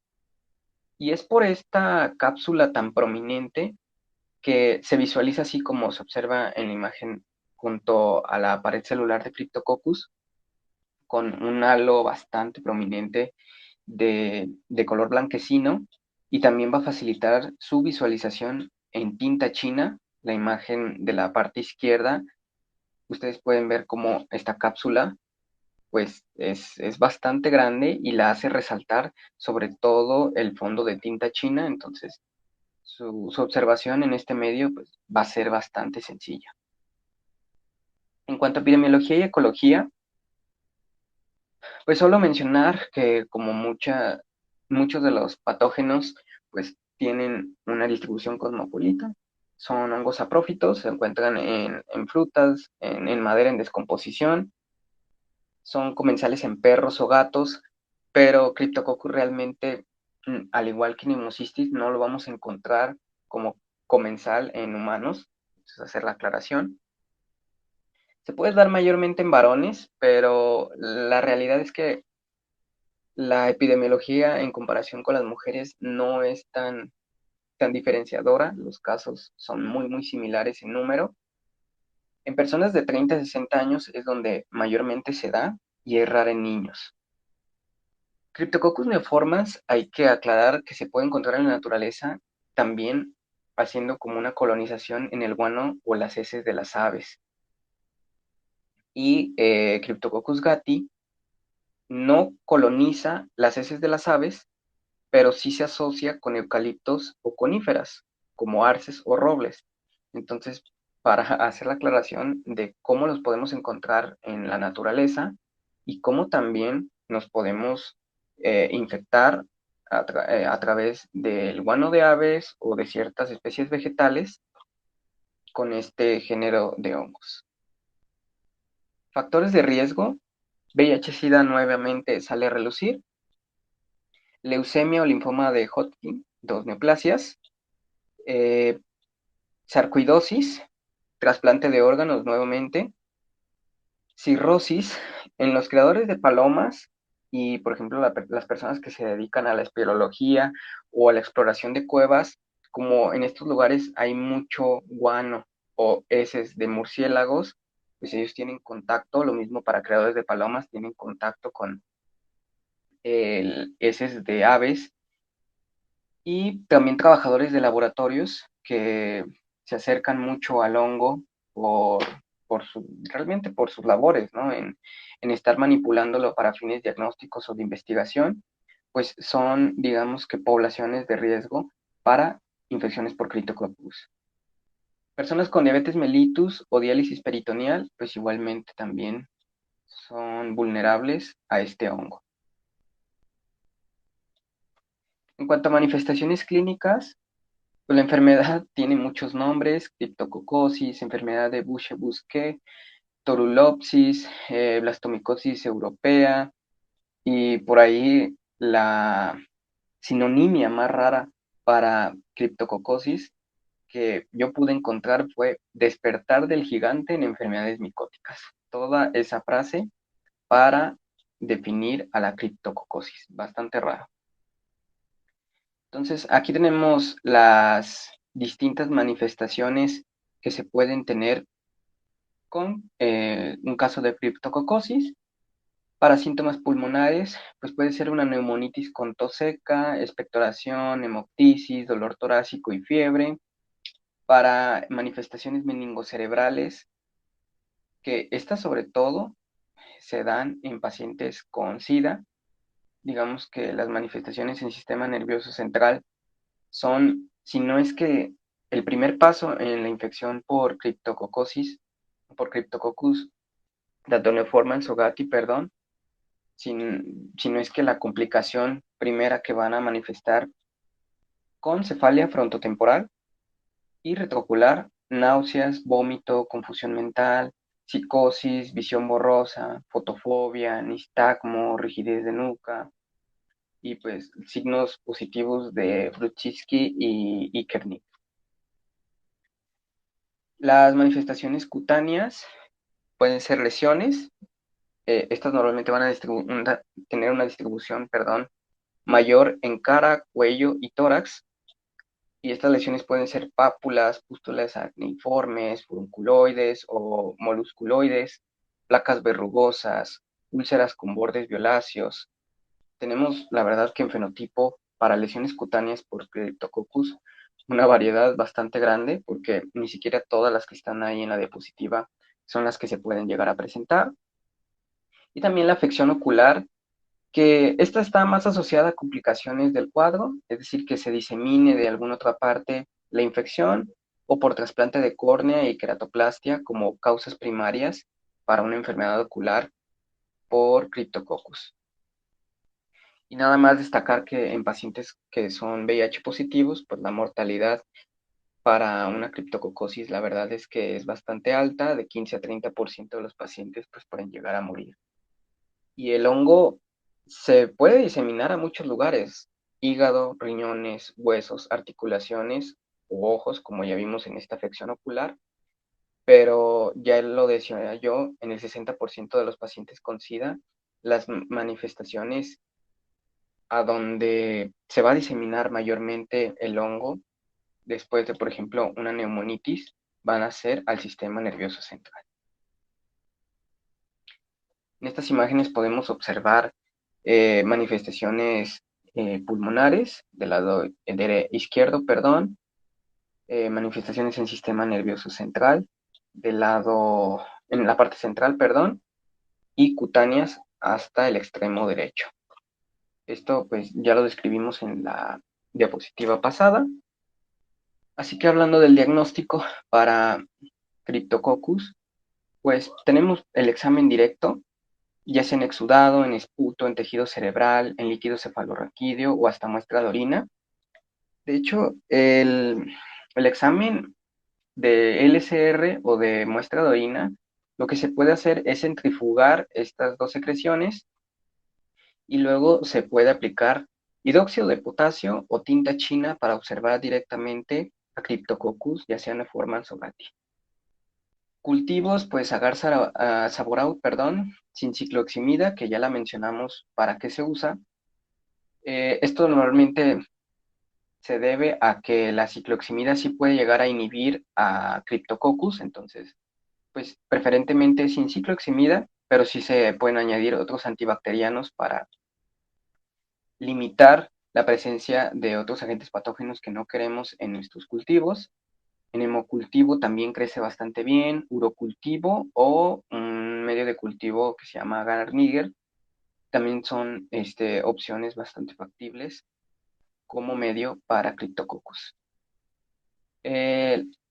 Y es por esta cápsula tan prominente que se visualiza así como se observa en la imagen junto a la pared celular de Cryptococcus, con un halo bastante prominente de color blanquecino, y también va a facilitar su visualización en tinta china. La imagen de la parte izquierda, ustedes pueden ver cómo esta cápsula pues es bastante grande y la hace resaltar sobre todo el fondo de tinta china, entonces su observación en este medio pues, va a ser bastante sencilla. En cuanto a epidemiología y ecología, Pues solo mencionar que como muchos de los patógenos pues tienen una distribución cosmopolita, son hongos saprófitos, se encuentran en frutas, en madera en descomposición, son comensales en perros o gatos, pero Cryptococcus realmente, al igual que Pneumocystis, no lo vamos a encontrar como comensal en humanos, es hacer la aclaración. Se puede dar mayormente en varones, pero la realidad es que la epidemiología en comparación con las mujeres no es tan diferenciadora, los casos son muy similares en número. En personas de 30 a 60 años es donde mayormente se da y es rara en niños. Cryptococcus neoformans hay que aclarar que se puede encontrar en la naturaleza también haciendo como una colonización en el guano o las heces de las aves. Y Cryptococcus gatti no coloniza las heces de las aves, pero sí se asocia con eucaliptos o coníferas, como arces o robles. Entonces, para hacer la aclaración de cómo los podemos encontrar en la naturaleza y cómo también nos podemos infectar a través del guano de aves o de ciertas especies vegetales con este género de hongos. Factores de riesgo. VIH-Sida nuevamente sale a relucir. Leucemia o linfoma de Hodgkin, dos neoplasias. Sarcoidosis, trasplante de órganos nuevamente. Cirrosis, en los criadores de palomas y, por ejemplo, las personas que se dedican a la espeleología o a la exploración de cuevas, como en estos lugares hay mucho guano o heces de murciélagos, pues ellos tienen contacto, lo mismo para criadores de palomas, tienen contacto con heces de aves y también trabajadores de laboratorios que se acercan mucho al hongo por, realmente por sus labores, ¿no? En estar manipulándolo para fines diagnósticos o de investigación, pues son, digamos que, poblaciones de riesgo para infecciones por Cryptococcus. Personas con diabetes mellitus o diálisis peritoneal, pues igualmente también son vulnerables a este hongo. En cuanto a manifestaciones clínicas, pues la enfermedad tiene muchos nombres: criptococosis, enfermedad de Buche-Busquet, torulopsis, blastomicosis europea, y por ahí la sinonimia más rara para criptococosis que yo pude encontrar fue despertar del gigante en enfermedades micóticas. Toda esa frase para definir a la criptococosis, bastante raro. Entonces, aquí tenemos las distintas manifestaciones que se pueden tener con un caso de criptococosis. Para síntomas pulmonares, pues puede ser una neumonitis con tos seca, expectoración, hemoptisis, dolor torácico y fiebre. Para manifestaciones meningocerebrales, que estas sobre todo se dan en pacientes con SIDA. Digamos que las manifestaciones en el sistema nervioso central son, si no es que el primer paso en la infección por criptococosis, por Cryptococcus datonioformans o Gatti, perdón, si no es que la complicación primera que van a manifestar con cefalia frontotemporal y retroocular, náuseas, vómito, confusión mental, psicosis, visión borrosa, fotofobia, nistagmo, rigidez de nuca, y pues signos positivos de Brudzinski y Kernik. Las manifestaciones cutáneas pueden ser lesiones. Estas normalmente van a tener una distribución, perdón, mayor en cara, cuello y tórax. Y estas lesiones pueden ser pápulas, pústulas acneiformes, furunculoides o molusculoides, placas verrugosas, úlceras con bordes violáceos. Tenemos, la verdad, que en fenotipo para lesiones cutáneas por Cryptococcus una variedad bastante grande, porque ni siquiera todas las que están ahí en la diapositiva son las que se pueden llegar a presentar. Y también la afección ocular, que esta está más asociada a complicaciones del cuadro, es decir, que se disemine de alguna otra parte la infección o por trasplante de córnea y queratoplastia como causas primarias para una enfermedad ocular por Cryptococcus. Y nada más destacar que en pacientes que son VIH positivos, pues la mortalidad para una criptococosis, la verdad es que es bastante alta, de 15 a 30% de los pacientes pues pueden llegar a morir. Y el hongo se puede diseminar a muchos lugares: hígado, riñones, huesos, articulaciones o ojos, como ya vimos en esta afección ocular, pero ya lo decía yo, en el 60% de los pacientes con SIDA, las manifestaciones a donde se va a diseminar mayormente el hongo después de, por ejemplo, una neumonitis, van a ser al sistema nervioso central. En estas imágenes podemos observar manifestaciones pulmonares del lado izquierdo, perdón, manifestaciones en sistema nervioso central, en la parte central, perdón, y cutáneas hasta el extremo derecho. Esto pues ya lo describimos en la diapositiva pasada. Así que hablando del diagnóstico para Cryptococcus, pues tenemos el examen directo, ya sea en exudado, en esputo, en tejido cerebral, en líquido cefalorraquídeo o hasta muestra de orina. De hecho, el examen de LCR o de muestra de orina, lo que se puede hacer es centrifugar estas dos secreciones y luego se puede aplicar hidróxido de potasio o tinta china para observar directamente a Cryptococcus, ya sea en forma anzogati. Cultivos, pues agar saborau, perdón, sin cicloheximida, que ya la mencionamos para qué se usa. Esto normalmente se debe a que la cicloheximida sí puede llegar a inhibir a Cryptococcus, entonces, pues preferentemente sin cicloheximida, pero sí se pueden añadir otros antibacterianos para limitar la presencia de otros agentes patógenos que no queremos en nuestros cultivos. En hemocultivo también crece bastante bien, urocultivo o un medio de cultivo que se llama Agar-Niger. También son opciones bastante factibles como medio para Cryptococcus.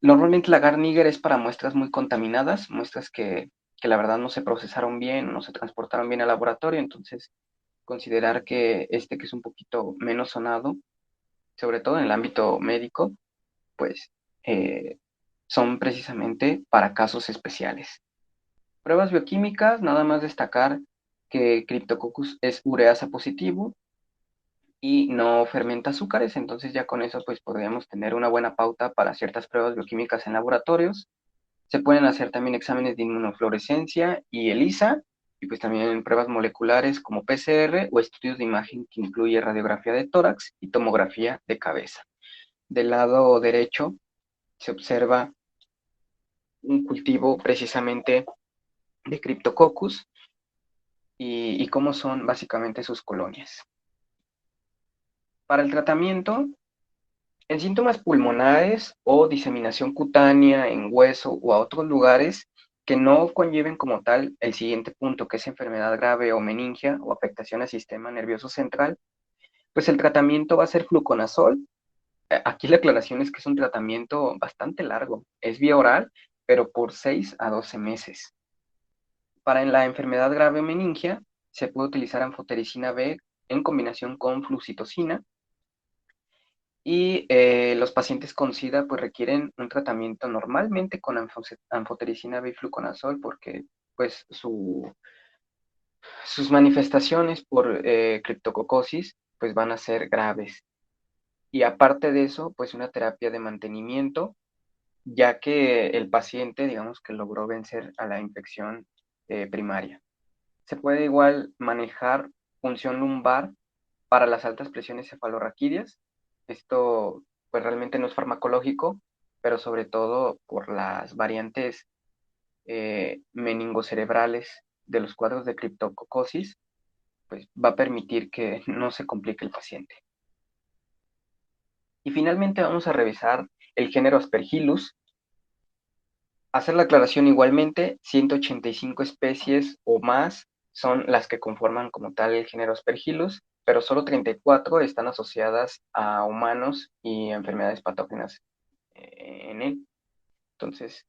Normalmente la Agar-Niger es para muestras muy contaminadas, muestras que la verdad no se procesaron bien, no se transportaron bien al laboratorio, entonces considerar que que es un poquito menos sonado, sobre todo en el ámbito médico, pues son precisamente para casos especiales. Pruebas bioquímicas, nada más destacar que Cryptococcus es ureasa positivo y no fermenta azúcares, entonces ya con eso pues podríamos tener una buena pauta para ciertas pruebas bioquímicas en laboratorios. Se pueden hacer también exámenes de inmunofluorescencia y ELISA, y pues también pruebas moleculares como PCR o estudios de imagen que incluye radiografía de tórax y tomografía de cabeza. Del lado derecho se observa un cultivo precisamente de Cryptococcus y cómo son básicamente sus colonias. Para el tratamiento, en síntomas pulmonares o diseminación cutánea en hueso o a otros lugares que no conlleven como tal el siguiente punto, que es enfermedad grave o meningia o afectación al sistema nervioso central, pues el tratamiento va a ser fluconazol. Aquí la aclaración es que es un tratamiento bastante largo, es vía oral, pero por 6 a 12 meses. Para la enfermedad grave meningia, se puede utilizar anfotericina B en combinación con flucitocina. Y los pacientes con SIDA pues requieren un tratamiento normalmente con anfotericina B y fluconazol porque pues sus manifestaciones por criptococosis pues van a ser graves. Y aparte de eso, pues una terapia de mantenimiento, ya que el paciente, digamos que logró vencer a la infección primaria. Se puede igual manejar función lumbar para las altas presiones cefalorraquídeas. Esto pues realmente no es farmacológico, pero sobre todo por las variantes meningocerebrales de los cuadros de criptococosis, pues va a permitir que no se complique el paciente. Y finalmente vamos a revisar el género Aspergillus. Hacer la aclaración igualmente, 185 especies o más son las que conforman como tal el género Aspergillus, pero solo 34 están asociadas a humanos y enfermedades patógenas en él. Entonces,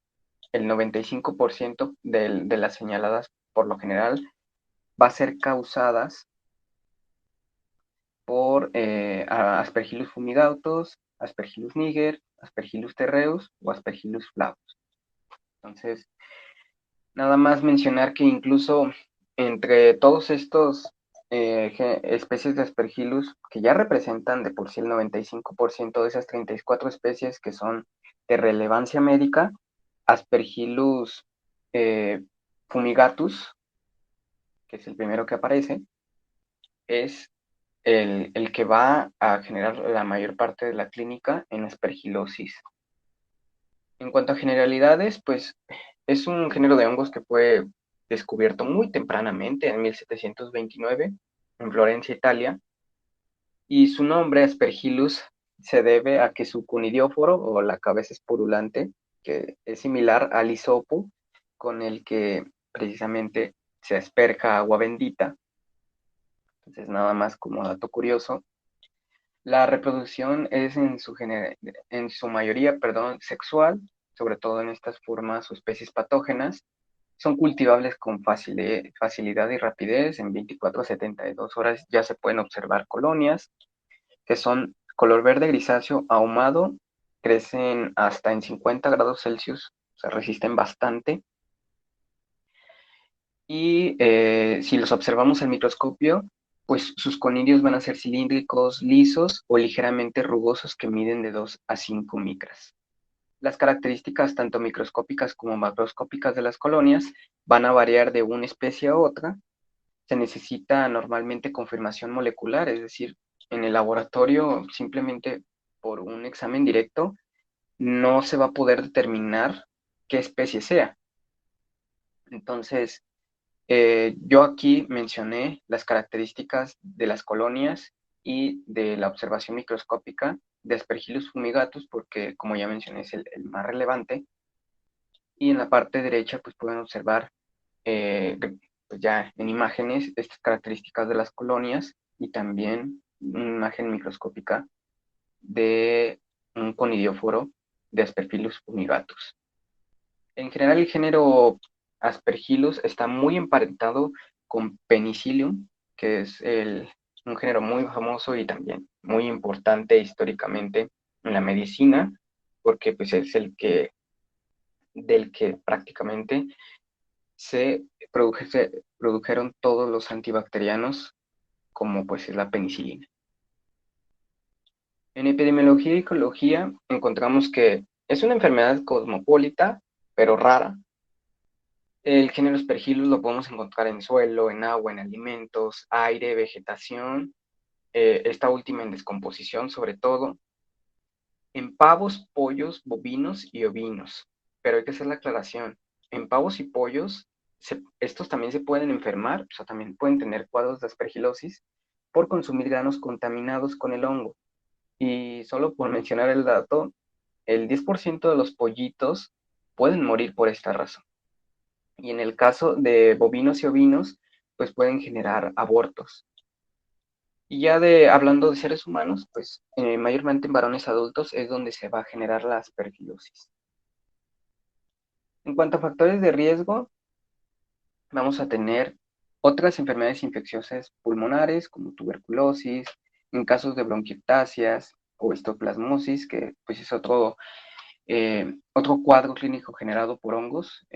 el 95% de las señaladas por lo general va a ser causadas por Aspergillus fumigatus, Aspergillus niger, Aspergillus terreus o Aspergillus flavus. Entonces, nada más mencionar que incluso entre todos estos especies de Aspergillus, que ya representan de por sí el 95% de esas 34 especies que son de relevancia médica, Aspergillus fumigatus, que es el primero que aparece, es el que va a generar la mayor parte de la clínica en aspergilosis. En cuanto a generalidades, pues es un género de hongos que fue descubierto muy tempranamente, en 1729, en Florencia, Italia, y su nombre, Aspergillus, se debe a que su conidióforo, o la cabeza esporulante, que es similar al hisopo, con el que precisamente se asperja agua bendita. Entonces, nada más como dato curioso, la reproducción es en su mayoría, sexual, sobre todo en estas formas o especies patógenas. Son cultivables con facilidad y rapidez. En 24 a 72 horas ya se pueden observar colonias que son color verde grisáceo ahumado, crecen hasta en 50 grados Celsius, o sea, resisten bastante. Y si los observamos al microscopio, pues sus conidios van a ser cilíndricos, lisos o ligeramente rugosos que miden de 2 a 5 micras. Las características tanto microscópicas como macroscópicas de las colonias van a variar de una especie a otra. Se necesita normalmente confirmación molecular, es decir, en el laboratorio simplemente por un examen directo no se va a poder determinar qué especie sea. Entonces, yo aquí mencioné las características de las colonias y de la observación microscópica de Aspergillus fumigatus porque, como ya mencioné, es el más relevante. Y en la parte derecha, pues pueden observar pues ya en imágenes estas características de las colonias y también una imagen microscópica de un conidióforo de Aspergillus fumigatus. En general, el género Aspergillus está muy emparentado con Penicillium, que es un género muy famoso y también muy importante históricamente en la medicina, porque pues, es del que prácticamente se produjeron todos los antibacterianos, como pues es la penicilina. En epidemiología y ecología encontramos que es una enfermedad cosmopolita, pero rara. El género Aspergillus lo podemos encontrar en suelo, en agua, en alimentos, aire, vegetación, esta última en descomposición sobre todo, en pavos, pollos, bovinos y ovinos. Pero hay que hacer la aclaración, en pavos y pollos, estos también se pueden enfermar, o sea, también pueden tener cuadros de aspergilosis por consumir granos contaminados con el hongo. Y solo por mencionar el dato, el 10% de los pollitos pueden morir por esta razón. Y en el caso de bovinos y ovinos, pues pueden generar abortos. Y ya hablando de seres humanos, pues mayormente en varones adultos es donde se va a generar la aspergilosis. En cuanto a factores de riesgo, vamos a tener otras enfermedades infecciosas pulmonares como tuberculosis, en casos de bronquiectasias o histoplasmosis, que pues es otro cuadro clínico generado por hongos,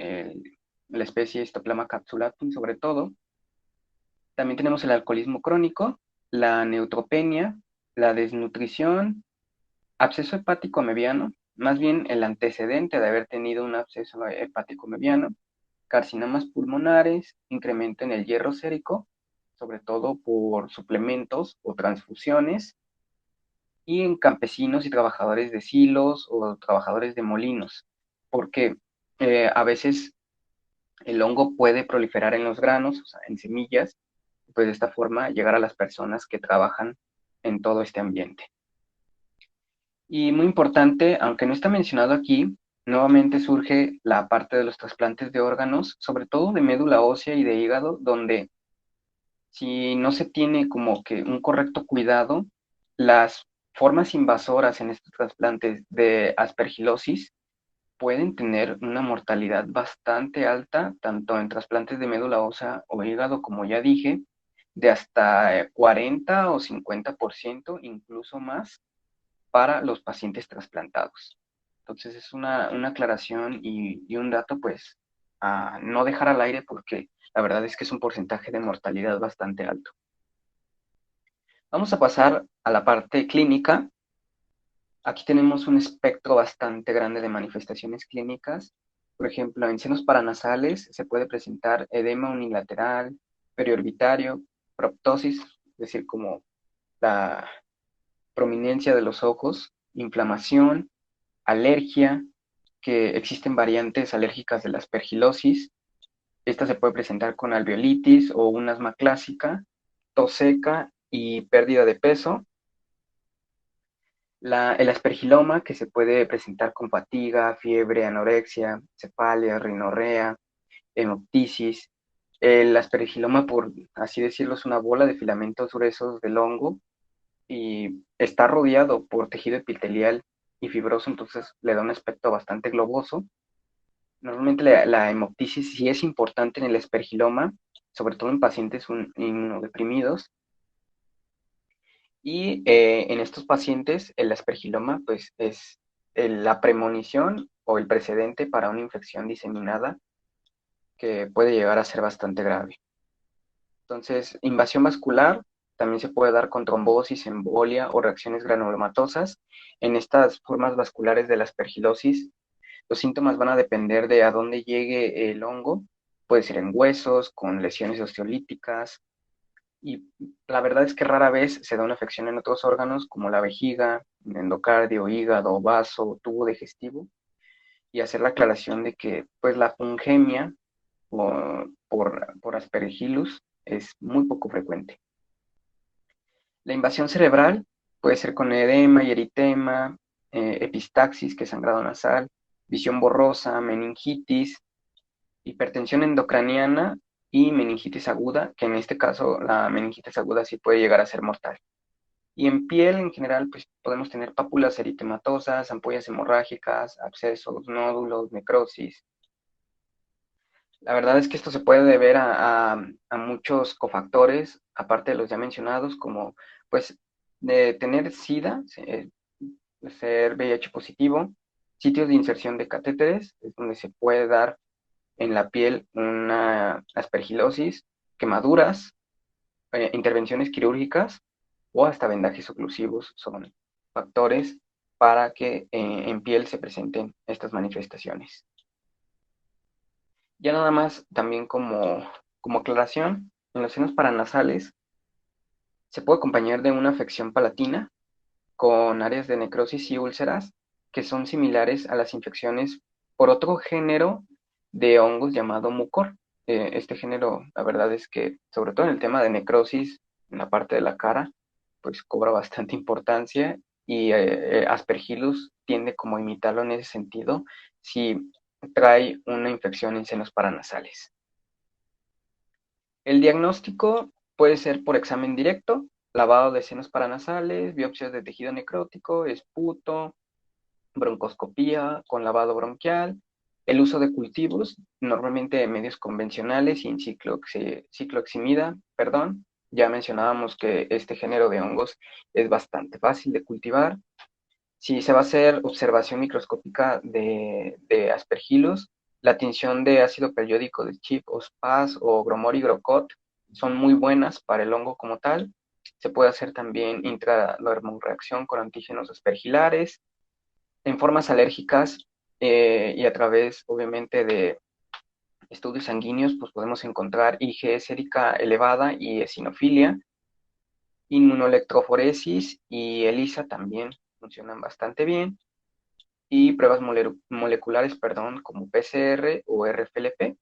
la especie Histoplasma capsulatum sobre todo. También tenemos el alcoholismo crónico, la neutropenia, la desnutrición, absceso hepático mediano, más bien el antecedente de haber tenido un absceso hepático mediano, carcinomas pulmonares, incremento en el hierro sérico, sobre todo por suplementos o transfusiones, y en campesinos y trabajadores de silos o trabajadores de molinos, porque a veces el hongo puede proliferar en los granos, o sea, en semillas, pues de esta forma llegar a las personas que trabajan en todo este ambiente. Y muy importante, aunque no está mencionado aquí, nuevamente surge la parte de los trasplantes de órganos, sobre todo de médula ósea y de hígado, donde si no se tiene como que un correcto cuidado, las formas invasoras en estos trasplantes de aspergilosis pueden tener una mortalidad bastante alta, tanto en trasplantes de médula ósea o hígado, como ya dije, de hasta 40 o 50%, incluso más, para los pacientes trasplantados. Entonces es una aclaración y un dato pues a no dejar al aire porque la verdad es que es un porcentaje de mortalidad bastante alto. Vamos a pasar a la parte clínica. Aquí tenemos un espectro bastante grande de manifestaciones clínicas. Por ejemplo, en senos paranasales se puede presentar edema unilateral, periorbitario, proptosis, es decir, como la prominencia de los ojos, inflamación, alergia, que existen variantes alérgicas de la aspergilosis. Esta se puede presentar con alveolitis o un asma clásica, tos seca y pérdida de peso. El aspergiloma, que se puede presentar con fatiga, fiebre, anorexia, cefalia, rinorrea, hemoptisis. El aspergiloma, por así decirlo, es una bola de filamentos gruesos del hongo y está rodeado por tejido epitelial y fibroso, entonces le da un aspecto bastante globoso. Normalmente la hemoptisis sí es importante en el aspergiloma, sobre todo en pacientes inmunodeprimidos. Y en estos pacientes el aspergiloma pues es la premonición o el precedente para una infección diseminada que puede llegar a ser bastante grave. Entonces, invasión vascular también se puede dar con trombosis, embolia o reacciones granulomatosas. En estas formas vasculares de la aspergilosis, los síntomas van a depender de a dónde llegue el hongo. Puede ser en huesos, con lesiones osteolíticas, y la verdad es que rara vez se da una afección en otros órganos como la vejiga, endocardio, hígado, vaso, tubo digestivo, y hacer la aclaración de que pues la fungemia por Aspergillus es muy poco frecuente. La invasión cerebral puede ser con edema y eritema, epistaxis, que es sangrado nasal, visión borrosa, meningitis, hipertensión endocraniana y meningitis aguda, que en este caso la meningitis aguda sí puede llegar a ser mortal. Y en piel en general, pues podemos tener pápulas eritematosas, ampollas hemorrágicas, abscesos, nódulos, necrosis. La verdad es que esto se puede deber a muchos cofactores, aparte de los ya mencionados, como pues de tener SIDA, ser VIH positivo, sitios de inserción de catéteres, es donde se puede dar en la piel una aspergilosis, quemaduras, intervenciones quirúrgicas o hasta vendajes oclusivos son factores para que en piel se presenten estas manifestaciones. Ya nada más también como aclaración, en los senos paranasales se puede acompañar de una afección palatina con áreas de necrosis y úlceras que son similares a las infecciones por otro género de hongos llamado mucor. Este género, la verdad es que, sobre todo en el tema de necrosis, en la parte de la cara, pues cobra bastante importancia y Aspergillus tiende como a imitarlo en ese sentido si trae una infección en senos paranasales. El diagnóstico puede ser por examen directo, lavado de senos paranasales, biopsias de tejido necrótico, esputo, broncoscopía con lavado bronquial, el uso de cultivos, normalmente de medios convencionales y en cicloheximida, perdón. Ya mencionábamos que este género de hongos es bastante fácil de cultivar. Si se va a hacer observación microscópica de Aspergillus, la tinción de ácido periódico de Chip o SPAS o Gromor y Grocot son muy buenas para el hongo como tal. Se puede hacer también intradermoreacción con antígenos aspergilares en formas alérgicas y a través, obviamente, de estudios sanguíneos, pues podemos encontrar IgE sérica elevada y eosinofilia, inmunoelectroforesis y ELISA también funcionan bastante bien, y pruebas moleculares, perdón, como PCR o RFLP,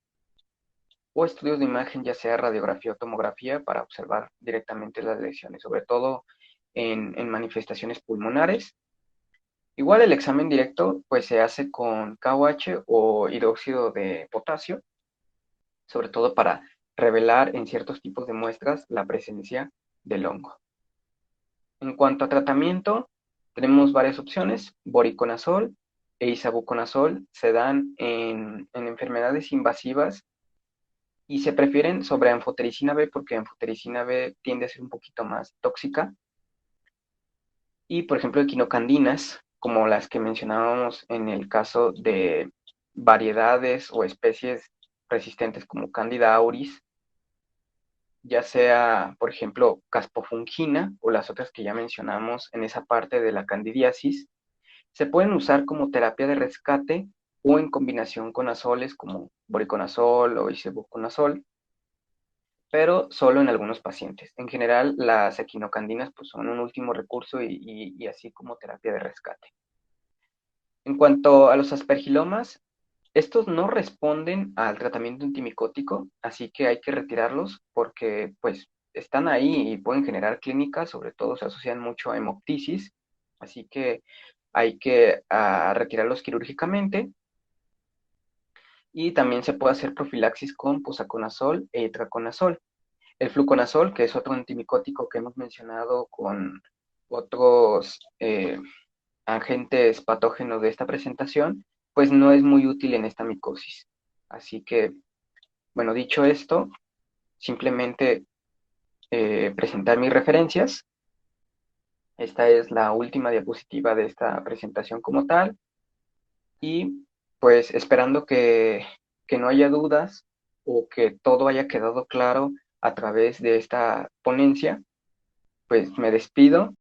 o estudios de imagen, ya sea radiografía o tomografía, para observar directamente las lesiones, sobre todo en manifestaciones pulmonares. Igual el examen directo pues se hace con KOH o hidróxido de potasio, sobre todo para revelar en ciertos tipos de muestras la presencia del hongo. En cuanto a tratamiento, tenemos varias opciones. Voriconazol e isavuconazol se dan en enfermedades invasivas y se prefieren sobre anfotericina B porque anfotericina B tiende a ser un poquito más tóxica. Y, por ejemplo, equinocandinas, como las que mencionábamos en el caso de variedades o especies resistentes como Candida auris, ya sea, por ejemplo, caspofungina o las otras que ya mencionamos en esa parte de la candidiasis, se pueden usar como terapia de rescate o en combinación con azoles como voriconazol o isobuconazol, pero solo en algunos pacientes. En general, las equinocandinas pues, son un último recurso y así como terapia de rescate. En cuanto a los aspergilomas, estos no responden al tratamiento antimicótico, así que hay que retirarlos porque pues están ahí y pueden generar clínicas, sobre todo se asocian mucho a hemoptisis, así que hay que retirarlos quirúrgicamente y también se puede hacer profilaxis con posaconazol e itraconazol. El fluconazol, que es otro antimicótico que hemos mencionado con otros agentes patógenos de esta presentación, pues no es muy útil en esta micosis. Así que, bueno, dicho esto, simplemente presentar mis referencias. Esta es la última diapositiva de esta presentación como tal. Y pues esperando que no haya dudas o que todo haya quedado claro a través de esta ponencia, pues me despido